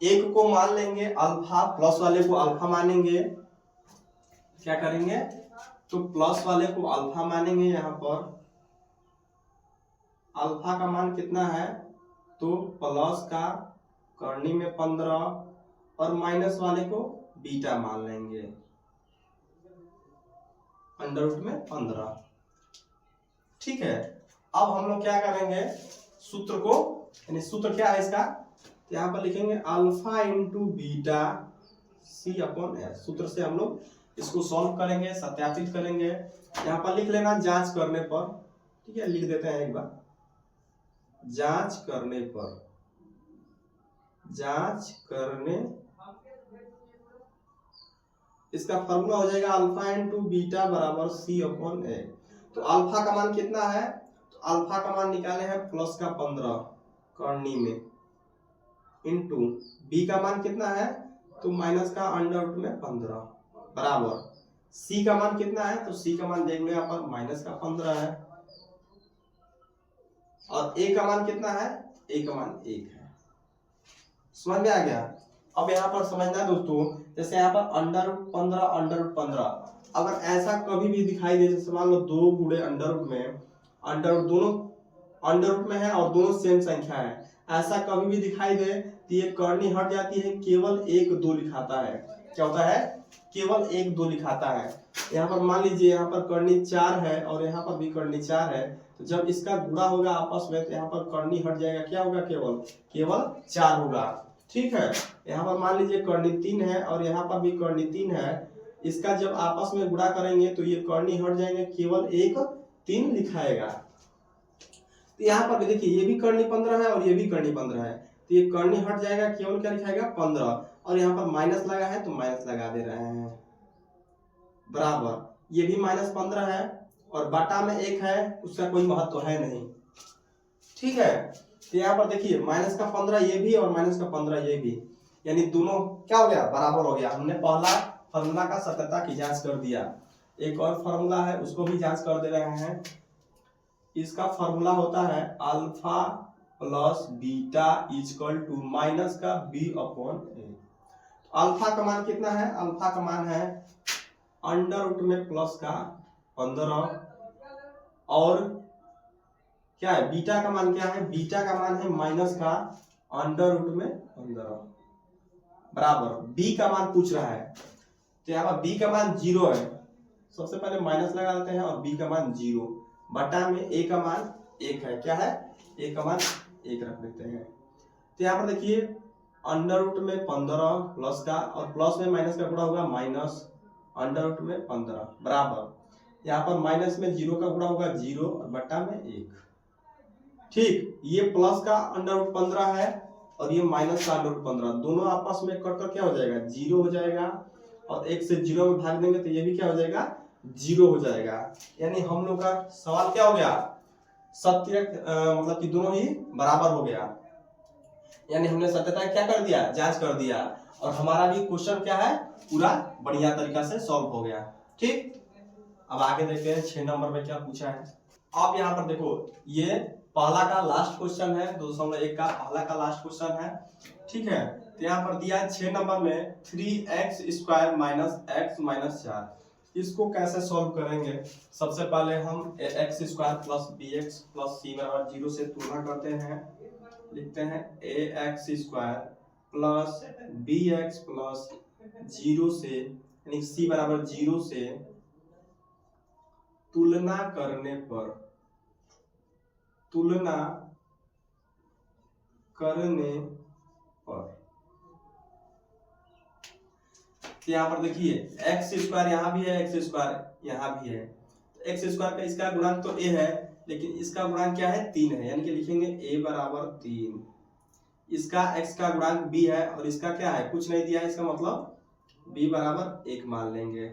एक को मान लेंगे अल्फा, प्लस वाले को अल्फा मानेंगे। क्या करेंगे, तो प्लस वाले को अल्फा मानेंगे। यहाँ पर अल्फा का मान कितना है, तो प्लस का कर्णी में 15, और माइनस वाले को बीटा मान लेंगे, अंडर रूट में 15। ठीक है, अब हम लोग क्या करेंगे, सूत्र को, यानी सूत्र क्या है इसका, तो यहाँ पर लिखेंगे अल्फा इंटू बीटा सी अपॉन एस। सूत्र से हम लोग इसको सॉल्व करेंगे, सत्यापित करेंगे। यहाँ पर लिख लेना जांच करने पर। ठीक है, लिख देते हैं एक बार, जांच करने पर, जांच करने, इसका फॉर्मूला हो जाएगा अल्फा इंटू बीटा बराबर सी अपॉन ए। तो अल्फा का मान कितना है, तो अल्फा का मान निकाले हैं प्लस का 15 करनी में, इंटू बी का मान कितना है तो माइनस का अंडर रूट में 15 बराबर सी का मान कितना है तो सी का मान देख लो यहाँ पर माइनस का 15 है, और ए का मान कितना है, ए का मान 1 है। समझ में आ गया। अब यहाँ पर समझना है दोस्तों, जैसे यहाँ पर अंडर रूट 15 अगर ऐसा कभी भी दिखाई दे, जैसे मान लो 2 गुणे अंडर रूट में, अंडर रूट दोनों अंडर रूट में है और दोनों सेम संख्या है, ऐसा कभी भी दिखाई दे तो ये करनी हट जाती है, केवल 1 2 लिखाता है। क्या होता है, केवल 1 2 लिखाता है। यहाँ पर मान लीजिए यहाँ पर करनी 4 है और यहाँ पर भी करनी 4 है, तो जब इसका गुणा होगा आपस में तो यहाँ पर करनी हट जाएगा, क्या होगा, केवल 4 होगा। ठीक है, यहाँ पर मान लीजिए करनी 3 है और यहाँ पर भी करनी 3 है, इसका जब आपस में गुणा करेंगे तो ये करनी हट जाएंगे, केवल 1 3 लिखाएगा। तो यहाँ पर भी देखिए ये भी करनी 15 है और ये भी करनी 15 है, तो ये करनी हट जाएगा, केवल क्या लिखाएगा 15, और यहाँ पर माइनस लगा है तो माइनस लगा दे रहे हैं बराबर ये भी -15 है और बाटा में 1 है, उसका कोई महत्व है नहीं। ठीक है, तो यहाँ पर देखिए माइनस का 15 ये भी और माइनस का 15 ये भी, यानी दोनों क्या हो गया, बराबर हो गया। हमने पहला फॉर्मूला का सत्यता की जांच कर दिया, एक और फॉर्मूला है उसको भी जांच कर दे रहे हैं। इसका फॉर्मूला होता है alpha plus beta equal to minus का बी अपॉन ए। अल्फा का मान कितना है, अल्फा का मान है अंडर रूट में प्लस का 15 और क्या है, बीटा का मान क्या है, बीटा का मान है माइनस का अंडर रूट में 15 बराबर बी का मान पूछ रहा है, तो यहाँ पर बी का मान 0 है, सबसे पहले माइनस लगा देते हैं और बी का मान 0 बटा में ए का मान 1 है, क्या है, ए का मान 1 रख देते हैं। तो यहाँ पर देखिए अंडर रूट में 15 प्लस का और प्लस में माइनस का गुणा होगा माइनस अंडर रूट में 15 बराबर यहाँ पर माइनस में 0 का गुणा होगा 0 और बटा में 1। ठीक, ये प्लस का अंडर रूट 15 है और ये माइनस का अंडर रूट 15, दोनों आपस में कट क्या हो जाएगा, 0 हो जाएगा, और 1 से 0 में भाग देंगे तो ये भी क्या हो जाएगा, 0 हो जाएगा। यानी हम लोग का सवाल क्या हो गया, सत्य मतलब कि दोनों ही बराबर हो गया, यानी हमने सत्यता क्या कर दिया, जांच कर दिया, और हमारा भी क्वेश्चन क्या है, पूरा बढ़िया तरीका से सॉल्व हो गया। ठीक, अब आगे देखते हैं 6 नंबर में क्या पूछा है। अब यहाँ पर देखो ये पहला का लास्ट क्वेश्चन है, 201 का पहला का लास्ट क्वेश्चन है। ठीक है, तो यहाँ पर दिया है 6 नंबर में 3x² माइनस x माइनस 4, इसको कैसे सॉल्व करेंगे। सबसे पहले हम x² plus bx plus c बराबर 0 से तुलना करते हैं, लिखते हैं ax² प्लस bx प्लस 0 से यानी c बराबर 0 से तुलना करने पर यहाँ पर देखिए x² यहाँ भी है, x² यहाँ भी है, x² का इसका गुणांक तो a है, लेकिन इसका गुणांक क्या है, 3 है, यानी कि लिखेंगे a बराबर 3, इसका x का गुणांक b है और इसका क्या है, कुछ नहीं दिया है, इसका मतलब b बराबर 1 मान लेंगे।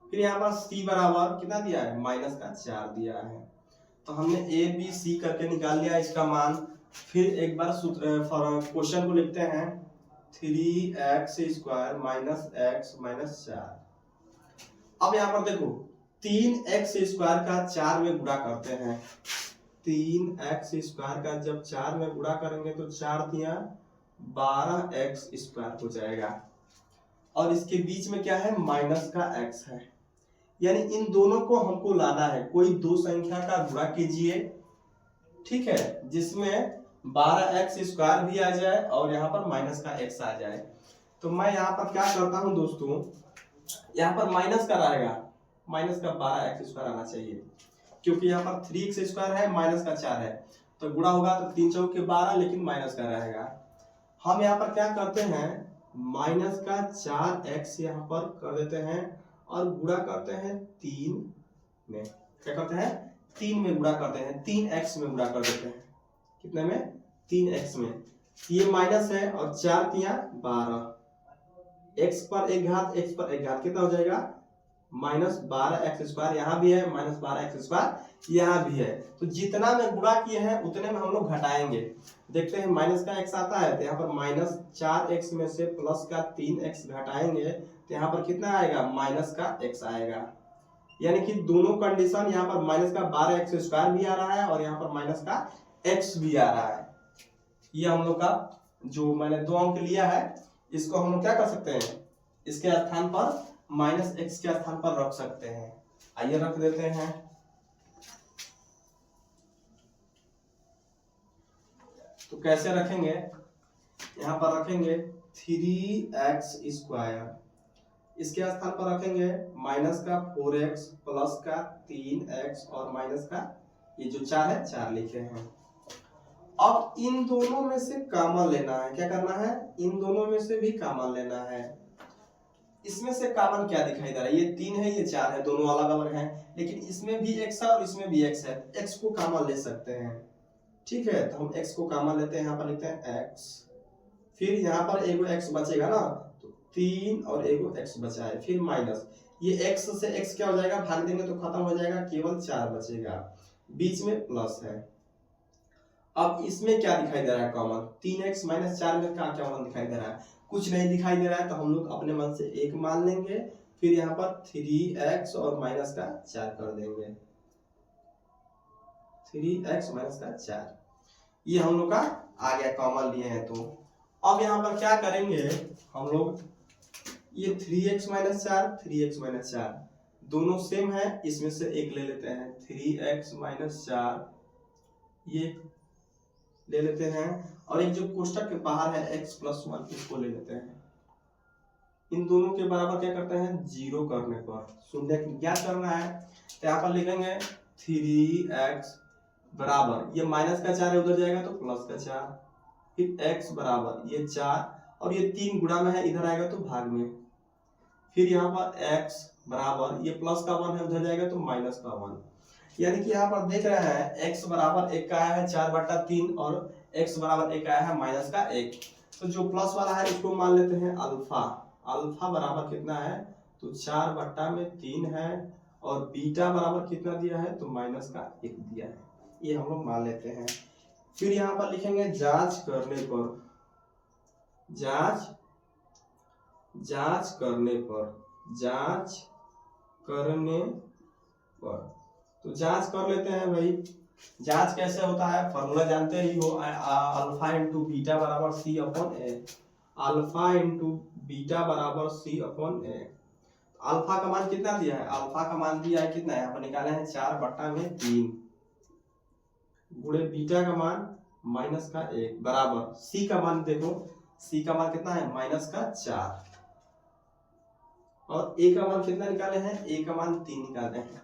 फिर यहाँ पर c बराबर कितना दिया है, माइनस का 4 दिया है, तो हमने a b c करके निकाल लिया इसका मान। फिर एक बार क्वेश्चन को लिखते हैं 3x² माइनस x माइनस 4। अब यहाँ पर देखो 3x² का 4 में गुणा करते हैं, 3x² का जब 4 में गुणा करेंगे तो 4 दिया 12x² हो जाएगा, और इसके बीच में क्या है, माइनस का x है, यानी इन दोनों को हमको लाना है, कोई दो संख्या का गुणा कीजिए, ठीक है, जिसमें 12x² भी आ जाए और यहाँ पर माइनस का x आ जाए। तो मैं यहाँ पर क्या करता हूँ दोस्तों, यहाँ पर माइनस का रहेगा, माइनस का 12x² आना चाहिए, क्योंकि यहाँ पर 3x² है, माइनस का 4 है, तो गुणा होगा तो 3 चौके 12, लेकिन माइनस का रहेगा। हम यहाँ पर क्या करते हैं, माइनस का 4x यहाँ पर कर देते हैं और गुणा करते हैं 3 में, क्या करते हैं, 3 में गुणा करते हैं, 3x में गुणा कर देते हैं, कितने में, 3x में, ये माइनस है और 4 तिया 12, x पर एक घात x पर एक घात कितना हो जाएगा -12x² यहाँ भी है, -12x² यहाँ भी है। तो जितना में गुणा किए हैं उतने में हम लोग घटाएंगे। देखते हैं माइनस का x आता है तो यहाँ पर -4x में से प्लस का 3x घटाएंगे तो यहाँ पर कितना आएगा, माइनस का x आएगा। यानी कि दोनों कंडीशन, यहाँ पर -12x² भी आ रहा है और यहाँ पर माइनस का x भी आ रहा है। ये हम लोग का जो मैंने 2 अंक लिया है, इसको हम लोग क्या कर सकते हैं, इसके स्थान पर -x के स्थान पर रख सकते हैं। आइए रख देते हैं। तो कैसे रखेंगे, यहाँ पर रखेंगे 3x², इसके स्थान पर रखेंगे माइनस का 4x प्लस का 3x और माइनस का ये जो 4 है 4 लिखे हैं। अब इन दोनों में से कॉमन लेना है। क्या करना है, इन दोनों में से भी कॉमन लेना है। इसमें से कॉमन क्या दिखाई दे रहा है, ये 3 है, ये 4 है, दोनों अलग अलग हैं, लेकिन इसमें भी x है और इसमें भी x है। x को कॉमन ले सकते हैं, ठीक है। तो हम x को कॉमन लेते हैं, यहाँ पर लिखते हैं x, फिर यहाँ पर एगो x बचेगा ना, तो 3 और एगो x बचा है, फिर माइनस, ये x से x क्या हो जाएगा, भाग देंगे तो खत्म हो जाएगा, केवल 4 बचेगा, बीच में प्लस है। अब इसमें क्या दिखाई दे रहा है कॉमन, 3x - 4 में क्या कॉमन दिखाई दे रहा है, कुछ नहीं दिखाई दे रहा है। तो हम लोग अपने मन से 1 मान लेंगे, फिर यहाँ पर 3x और माइनस का 4 कर देंगे, 3x माइनस का 4, ये हम लोग का आ गया, कॉमन लिए हैं। तो अब यहाँ पर क्या करेंगे हम लोग, ये 3x - 4 3x - 4 दोनों सेम है, इसमें से एक ले लेते हैं, 3x - 4 ये ले लेते हैं, और एक जो कोष्टक के बाहर है x + 1 इसको ले लेते हैं। इन दोनों के बराबर क्या करते हैं, 0 करने पर शून्य ज्ञात करना है। तो यहाँ पर लिखेंगे 3x बराबर, ये माइनस का 4 है उधर जाएगा तो प्लस का 4, फिर x बराबर ये 4 और ये 3 गुणा में है, इधर आएगा तो भाग में, फिर यहाँ पर x बराबर ये प्लस का 1 है, उधर जाएगा तो माइनस का 1। यानी कि यहाँ पर देख रहे हैं x बराबर 1 का आया है 4/3 और x बराबर 1 आया है माइनस का 1। तो जो प्लस वाला है इसको मान लेते हैं अल्फा, अल्फा बराबर कितना है, तो 4/3 है, और बीटा बराबर कितना दिया है, तो माइनस का 1 दिया है, ये हम लोग मान लेते हैं। फिर यहाँ पर लिखेंगे जांच करने पर, जांच करने पर, तो जांच कर लेते हैं भाई। जांच कैसे होता है, फॉर्मूला जानते ही हो, अल्फा इंटू बीटा बराबर c/a, अल्फा इंटू बीटा बराबर c/a। अल्फा का मान कितना दिया है, अल्फा का मान दिया है कितना, यहाँ पर निकाले हैं 4/3 गुणे बीटा का मान माइनस का 1 बराबर c का मान, देखो c का मान कितना है, माइनस का 4, और a का मान कितना निकाले हैं, a का मान 3 निकाले हैं।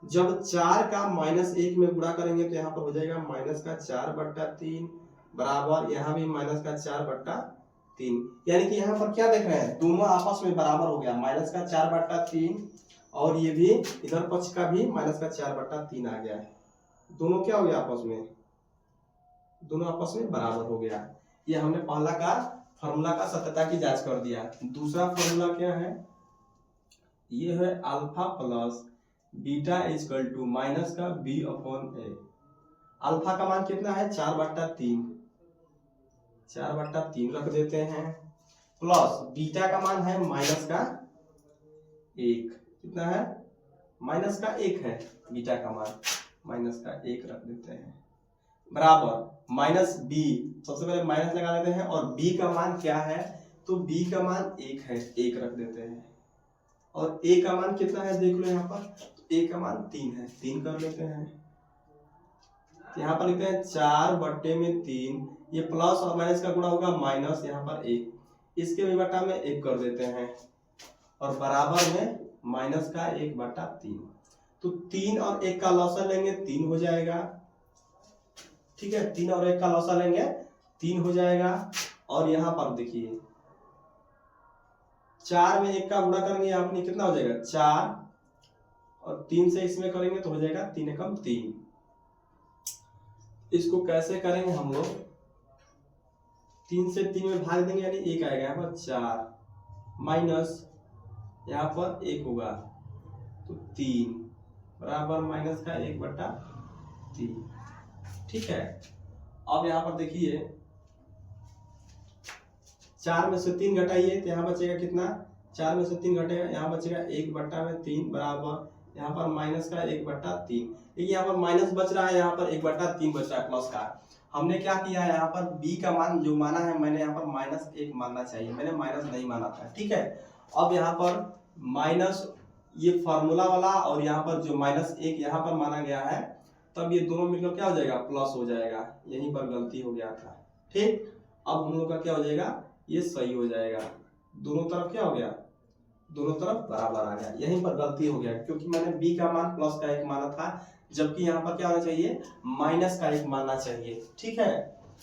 जब 4 का -1 में गुणा करेंगे तो यहाँ पर हो जाएगा माइनस का 4/3 बराबर, यहाँ भी माइनस का 4/3। यानी कि यहाँ पर क्या देख रहे हैं, दोनों आपस में बराबर हो गया, माइनस का 4/3 और ये भी इधर पक्ष का भी माइनस का 4/3 आ गया है, दोनों क्या हो गया आपस में, दोनों आपस में बराबर हो गया। ये हमने पहला का फॉर्मूला का सत्यता की जांच कर दिया। दूसरा फॉर्मूला क्या है, ये है alpha plus beta equal to minus का b/a। अल्फा का मान कितना है, 4/3 रख देते हैं, प्लस बीटा का मान है माइनस का 1, कितना है, माइनस का 1 है, बीटा का मान माइनस का 1 रख देते हैं, बराबर माइनस b, सबसे पहले माइनस लगा देते हैं, और b का मान क्या है, तो b का मान 1 है, 1 रख देते हैं, और a का मान कितना है देख लो यहाँ पर, तो a का मान 3 है, 3 कर लेते हैं। यहाँ पर लिखते हैं 4/3, ये प्लस और माइनस का गुणा होगा माइनस, यहाँ पर 1, इसके भी बटा में 1 कर देते हैं, और बराबर में माइनस का 1/3। तो 3 और 1 का लॉसा लेंगे 3 हो जाएगा, ठीक है, 3 और 1 का लॉसा लेंगे 3 हो जाएगा। और यहाँ पर देखिए 4 में 1 का गुणा करेंगे, यहाँ पर कितना हो जाएगा 4, और 3 से इसमें करेंगे तो हो जाएगा 3 एकम 3। इसको कैसे करेंगे हम लोग, 3 से 3 में भाग देंगे यानी 1 आएगा यहाँ पर 4, माइनस यहाँ पर 1 होगा तो 3 बराबर माइनस का 1/3। ठीक है, अब यहाँ पर देखिए 4 में से 3 घटाइए तो यहाँ बचेगा कितना, 4 में से 3 घटेगा, यहाँ बचेगा 1/3 बराबर यहाँ पर माइनस का 1/3। देखिए यहाँ पर माइनस बच रहा है, यहाँ पर 1/3 बच रहा है प्लस का। हमने क्या किया है, यहाँ पर b का मान जो माना है मैंने यहाँ पर -1 मानना चाहिए, मैंने माइनस नहीं माना था। ठीक है, अब यहाँ पर माइनस ये फार्मूला वाला और यहाँ पर जो -1 यहाँ पर माना गया है, तब ये दोनों मिलकर क्या हो जाएगा, प्लस हो जाएगा। यहीं पर गलती हो गया था। ठीक, अब हम लोग का क्या हो जाएगा, ये सही हो जाएगा। दोनों तरफ क्या हो गया, दोनों तरफ बराबर आ गया। यहीं पर गलती हो गया क्योंकि मैंने b का मान प्लस का 1 माना था, जबकि यहाँ पर क्या होना चाहिए, माइनस का 1 मानना चाहिए। ठीक है,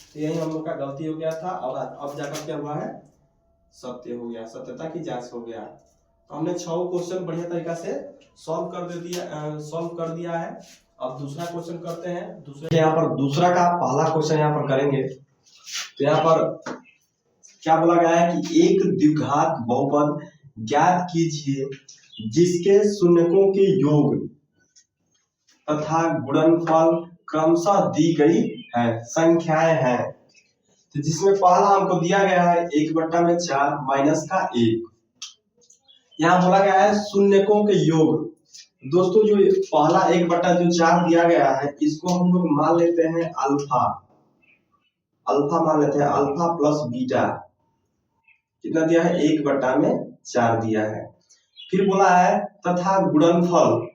तो यही हम लोग का गलती हो गया था और अब जाकर क्या हुआ है, सत्य हो गया, सत्यता की जांच हो गया। तो हमने 6 क्वेश्चन बढ़िया तरीका से सॉल्व कर दिया है। अब दूसरा क्वेश्चन करते हैं। दूसरे यहाँ पर दूसरा का पहला क्वेश्चन यहाँ पर करेंगे। तो यहाँ पर क्या बोला गया है कि एक द्विघात बहुपद ज्ञात कीजिए जिसके शून्यकों के योग तथा गुणनफल क्रमशः दी गई है, संख्याएं हैं। तो जिसमें पहला हमको दिया गया है 1/4 माइनस का 1। यहाँ बोला गया है शून्यकों के योग। दोस्तों जो पहला 1/4 दिया गया है, इसको हम लोग मान लेते हैं अल्फा। अल्फा मान लेते हैं, अल्फा प्लस बीटा कितना दिया है, 1/4 दिया है। फिर बोला है तथा गुणनफल,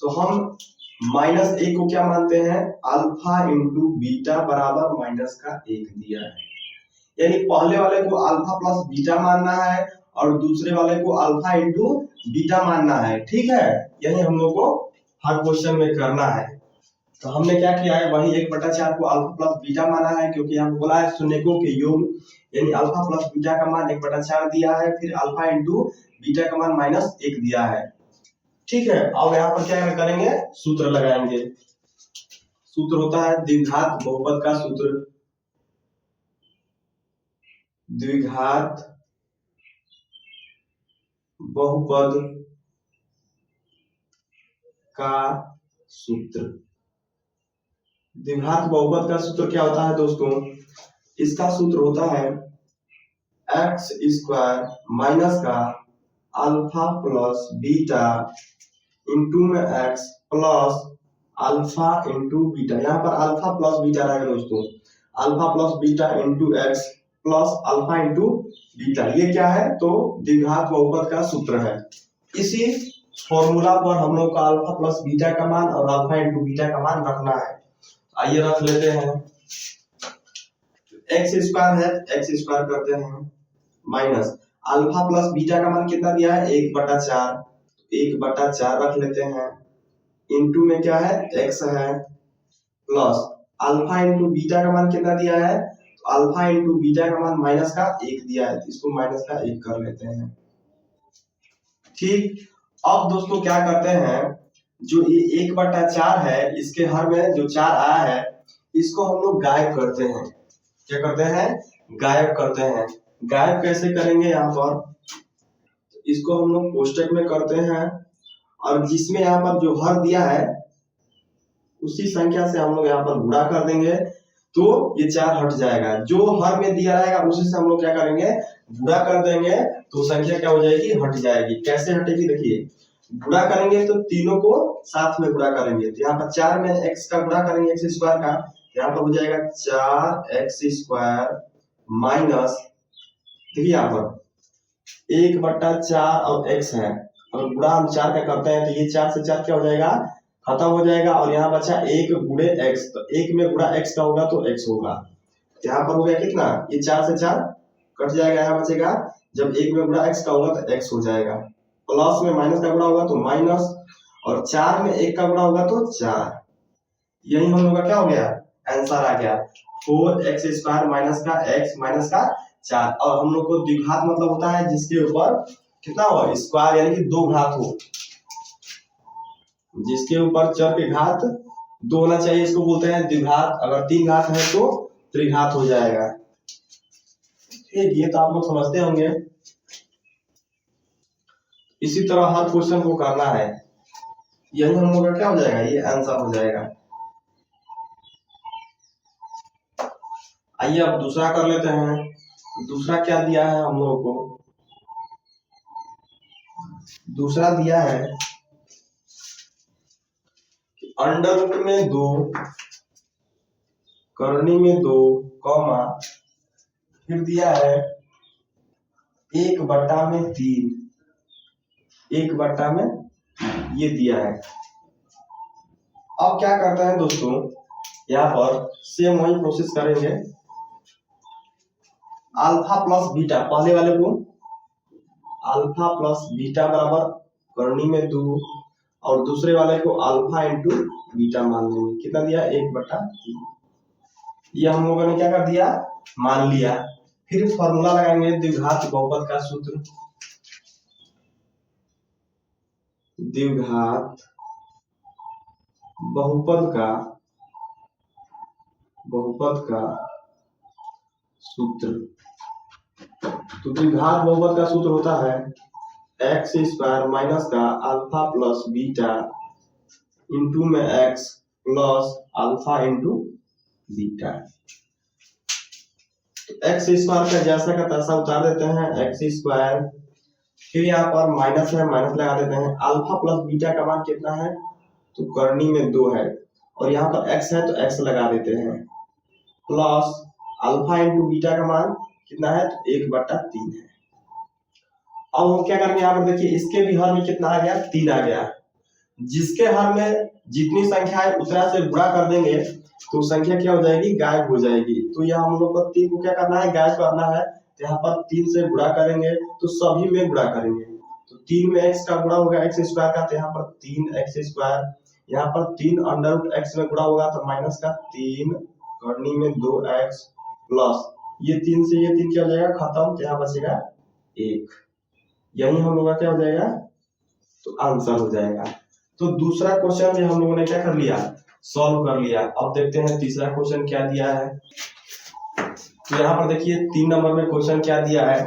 तो हम -1 को क्या मानते हैं, अल्फा इंटू बीटा बराबर -1 दिया है। यानी पहले वाले को अल्फा प्लस बीटा मानना है और दूसरे वाले को अल्फा इंटू बीटा मानना है। ठीक है, यही हम लोग को हर क्वेश्चन में करना है। तो हमने क्या किया है, वही 1/4 को अल्फा प्लस बीटा माना है, क्योंकि यहाँ बोला है शून्यकों के योग, यानी अल्फा प्लस बीटा का मान 1/4 दिया है, फिर अल्फा इंटू बीटा का मान -1 दिया है। ठीक है, अब यहाँ पर क्या करेंगे, सूत्र लगाएंगे। सूत्र होता है द्विघात बहुपद का सूत्र, द्विघात बहुपद का सूत्र। द्विघात बहुपद का सूत्र क्या होता है दोस्तों, इसका सूत्र होता है x² माइनस का अल्फा प्लस बीटा इंटू में x plus alpha into beta. यहाँ पर अल्फा प्लस बीटा रहेगा दोस्तों, alpha plus beta into x plus alpha into beta. ये क्या है, तो द्विघात बहुपद का सूत्र है। इसी फॉर्मूला पर हम लोग का अल्फा प्लस बीटा का मान और अल्फा इंटू बीटा का मान रखना है। आइए रख लेते हैं, x² है, x² करते हैं माइनस अल्फा प्लस बीटा का मान कितना दिया है, 1/4, 1/4 रख लेते हैं, इंटू में क्या है, x है, प्लस अल्फा इंटू बीटा का मान कितना दिया है, तो अल्फा इंटू बीटा का मान -1 दिया है, तो इसको -1 कर लेते हैं। ठीक, अब दोस्तों क्या करते हैं, जो ये 1/4 है, इसके हर में जो 4 आया है, इसको हम लोग गायब करते हैं। क्या करते हैं, गायब करते हैं। गायब कैसे करेंगे, यहाँ पर इसको हम लोग कोष्टक में करते हैं और जिसमें यहाँ पर जो हर दिया है उसी संख्या से हम लोग यहाँ पर गुणा कर देंगे, तो ये 4 हट जाएगा। जो हर में दिया रहेगा उसी से हम लोग क्या करेंगे, गुणा कर देंगे, तो संख्या क्या हो जाएगी, हट जाएगी। कैसे हटेगी, देखिए गुणा करेंगे तो तीनों को साथ में गुणा करेंगे, तो यहाँ पर 4 में x का गुणा करेंगे, x² का, यहाँ पर हो जाएगा 4x² माइनस, देखिए यहाँ पर 1/4 और x है, और गुणा हम 4 का करते हैं तो ये 4 से 4 क्या हो जाएगा, खत्म हो जाएगा, और यहाँ बचा 1 गुणे x, तो 1 में गुणा x का होगा तो x होगा। यहाँ पर हो गया कितना, ये 4 से 4 कट जाएगा, यहाँ बचेगा, जब 1 में गुणा x का होगा तो x हो जाएगा, प्लस में माइनस का गुणा होगा तो माइनस, और 4 में 1 का गुणा होगा तो 4। यही हम लोग का क्या हो गया, आंसर आ गया 4x² माइनस का x माइनस का 4। और हम लोग को द्विघात मतलब होता है जिसके ऊपर कितना हो, स्क्वायर, यानी कि 2 घात हो, जिसके ऊपर चर के घात 2 होना चाहिए, इसको बोलते हैं द्विघात। अगर 3 घात है तो त्रिघात हो जाएगा। ठीक, ये तो आप लोग समझते होंगे। इसी तरह हर क्वेश्चन को करना है। यही हम लोग का क्या हो जाएगा, ये आंसर हो जाएगा। आइए अब दूसरा कर लेते हैं। दूसरा क्या दिया है हम लोगों को, दूसरा दिया है अंडर रूट में 2, करनी में 2, कॉमा, फिर दिया है 1/3, 1 में ये दिया है। अब क्या करते हैं दोस्तों, यहाँ पर सेम वही प्रोसेस करेंगे। अल्फा प्लस बीटा, पहले वाले को अल्फा प्लस बीटा बराबर करनी में 2 और दूसरे वाले को अल्फा इंटू बीटा मान लेंगे। कितना दिया, 1/3। ये हम लोगों ने क्या कर दिया, मान लिया। फिर फॉर्मूला लगाएंगे द्विघात बहुपद का सूत्र, द्विघात बहुपद का सूत्र। तो द्विघात बहुपद का सूत्र होता है एक्स स्क्वायर माइनस का अल्फा प्लस बीटा इंटू में x plus alpha into beta. X square का जैसा का तैसा उतार देते हैं, एक्स स्क्वायर, फिर यहाँ पर माइनस है, माइनस लगा देते हैं। अल्फा प्लस बीटा का मान कितना है, तो करनी में 2 है और यहाँ पर एक्स है तो एक्स लगा देते हैं, प्लस अल्फा इंटू बीटा का मान कितना है, तो 1/3 है। अब हम क्या करेंगे, यहाँ पर देखिए इसके भी हर में कितना आ गया, 3 आ गया। जिसके हर में जितनी संख्या है उतना से गुणा कर देंगे तो संख्या क्या हो जाएगी, गायब हो जाएगी। तो यहाँ हम लोग को 3 को क्या करना है, गायब करना है। तो यहाँ पर 3 से गुणा करेंगे तो सभी में गुणा करेंगे, तो 3 में x का गुणा होगा एक्स स्क्वायर का, तो यहाँ पर 3x स्क्वायर, यहाँ पर 3 अंडर रूट x में गुणा होगा तो माइनस का 3 करनी में 2x प्लस ये 3 से ये 3 क्या हो जाएगा, खत्म, तो यहाँ बचेगा 1। यही हम लोग का क्या हो जाएगा, तो आंसर हो जाएगा। तो दूसरा क्वेश्चन भी हम लोगों ने क्या कर लिया, सॉल्व कर लिया। अब देखते हैं तीसरा क्वेश्चन क्या दिया है। तो यहाँ पर देखिए 3 नंबर में क्वेश्चन क्या दिया है,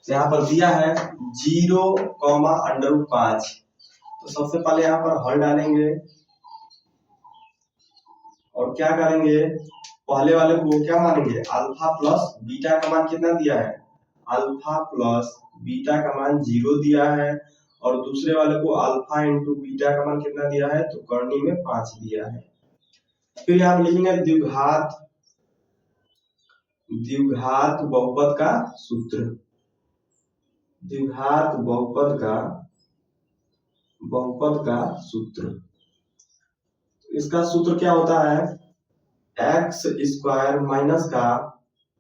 यहाँ पर दिया है 0,√5। तो सबसे पहले यहाँ पर हल डालेंगे और क्या करेंगे, पहले वाले को क्या मानेंगे, अल्फा प्लस बीटा का मान कितना दिया है, अल्फा प्लस बीटा का मान 0 दिया है और दूसरे वाले को अल्फा इंटू बीटा का मान कितना दिया है, तो करनी में 5 दिया है। फिर यहाँ पर लिखेंगे द्विघात बहुपद का सूत्र, द्विघात बहुपद का सूत्र। इसका सूत्र क्या होता है, एक्स स्क्वायर माइनस का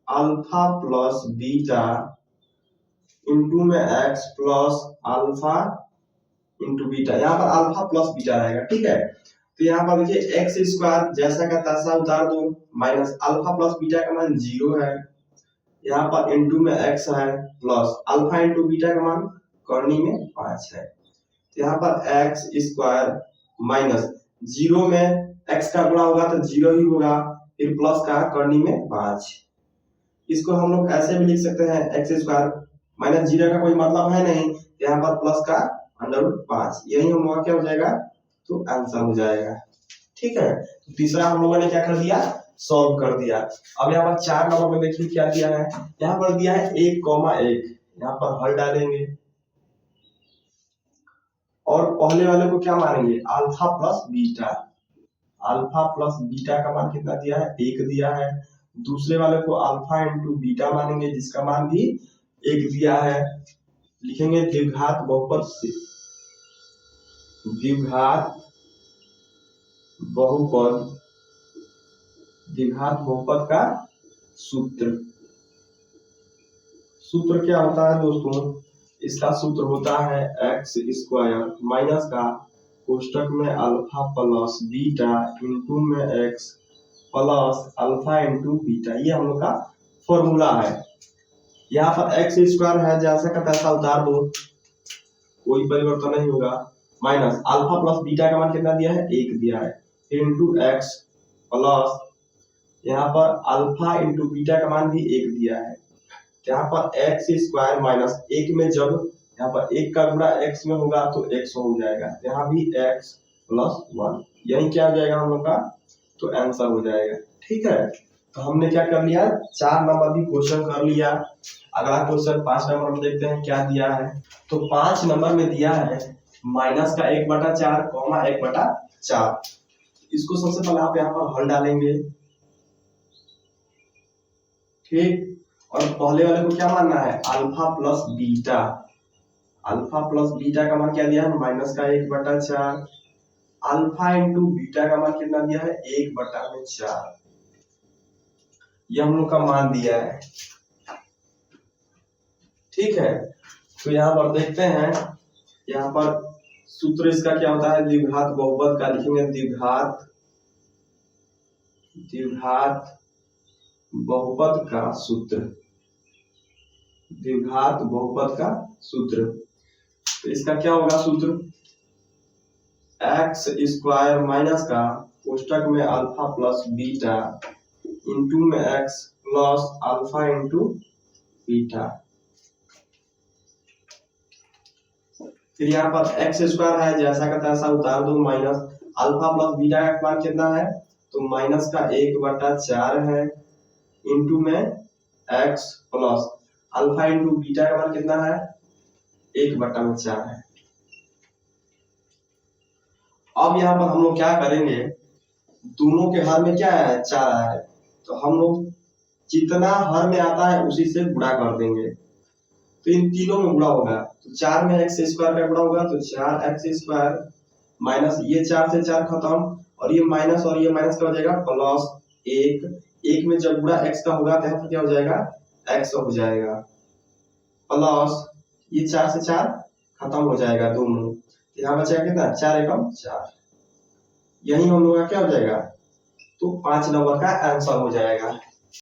अल्फा प्लस बीटा इंटू में x plus alpha into beta. यहाँ पर अल्फा प्लस बीटा रहेगा, ठीक है। तो यहाँ पर देखिए एक्स स्क्वायर जैसा का तैसा उतार दो, माइनस अल्फा प्लस बीटा का मान 0 है, यहाँ पर इंटू में एक्स है प्लस अल्फा इंटू बीटा का मान करनी में 5 है। तो यहाँ पर एक्स स्क्वायर माइनस 0 में एक्स का गुणा होगा तो 0 ही होगा, फिर प्लस का करनी में 5। इसको हम लोग ऐसे भी लिख सकते हैं, एक्स स्क्वायर माइनस 0 का कोई मतलब है नहीं, यहाँ पर प्लस का √5, यही हम लोग का क्या हो जाएगा, तो आंसर हो जाएगा, ठीक है। तो तीसरा हम लोगों ने क्या कर दिया, सॉल्व कर दिया। अब यहाँ पर 4 नंबर में देखिए क्या दिया है, यहाँ पर दिया है 1,1, यहाँ पर हल डालेंगे और पहले वाले को क्या मानेंगे, alpha plus beta. Alpha plus beta का मान कितना दिया है, 1 दिया है। दूसरे वाले को अल्फा इंटू बीटा मानेंगे जिसका मान भी 1 दिया है। लिखेंगे द्विघात बहुपद से, द्विघात बहुपद का सूत्र। सूत्र क्या होता है दोस्तों, इसका सूत्र होता है एक्स स्क्वायर माइनस का कोष्टक में अल्फा प्लस बीटा इंटू में x plus alpha into beta, ये हम लोग का फॉर्मूला है। यहाँ पर एक्स स्क्वायर है जैसा का तैसा उतार दो, कोई परिवर्तन नहीं होगा, माइनस अल्फा प्लस बीटा का मान कितना दिया है, 1 दिया है, इंटू एक्स प्लस यहाँ पर अल्फा इंटू बीटा का मान भी 1 दिया है। यहाँ पर एक्स स्क्वायर माइनस 1 में जब यहाँ पर एक का गुणा x में होगा तो x हो जाएगा, यहाँ भी x प्लस 1, यही क्या हो जाएगा हम लोग का, तो आंसर हो जाएगा। ठीक है, तो हमने क्या कर लिया, 4 नंबर भी क्वेश्चन कर लिया। अगला क्वेश्चन 5 नंबर में देखते हैं क्या दिया है। तो 5 नंबर में दिया है माइनस का 1/4 कॉमा 1/4। इसको सबसे पहले आप यहाँ पर हल डालेंगे, ठीक। और पहले वाले को क्या मानना है, alpha plus beta. Alpha plus beta का मान क्या दिया है, माइनस का 1/4। अल्फा इंटू बीटा का मान कितना दिया है, 1/4। यह हम लोग का मान दिया है। ठीक है, तो यहाँ पर देखते हैं, यहाँ पर सूत्र इसका क्या होता है, द्विघात बहुपद का लिखेंगे, द्विघात बहुपद का सूत्र, द्विघात बहुपद का सूत्र। तो इसका क्या होगा सूत्र, एक्स स्क्वायर माइनस का कोष्टक में अल्फा प्लस बीटा इंटू में x plus alpha into beta. फिर यहाँ पर एक्स स्क्वायर है, जैसा का तैसा उतार दो, माइनस अल्फा प्लस बीटा का मान कितना है, तो माइनस का 1/4 है, इंटू में x plus alpha into beta का मान कितना है, 1/4 है। अब यहाँ पर हम लोग क्या करेंगे, दोनों के हर में क्या है, 4 है, तो हम लोग जितना हर में आता है उसी से गुणा कर देंगे। तो इन तीनों में गुणा होगा, तो 4 में एक्स स्क्वायर का गुणा होगा, तो 4x² माइनस ये 4 से 4 खत्म, और ये माइनस का हो जाएगा प्लस 1 में जब गुणा x का होगा तो यहाँ पर क्या हो जाएगा, x हो जाएगा, प्लस ये 4 से 4 खत्म हो जाएगा दोनों, यहाँ बचेगा कितना, 4 एकम 4। यही हम लोग का क्या हो जाएगा, तो 5 नंबर का आंसर हो जाएगा।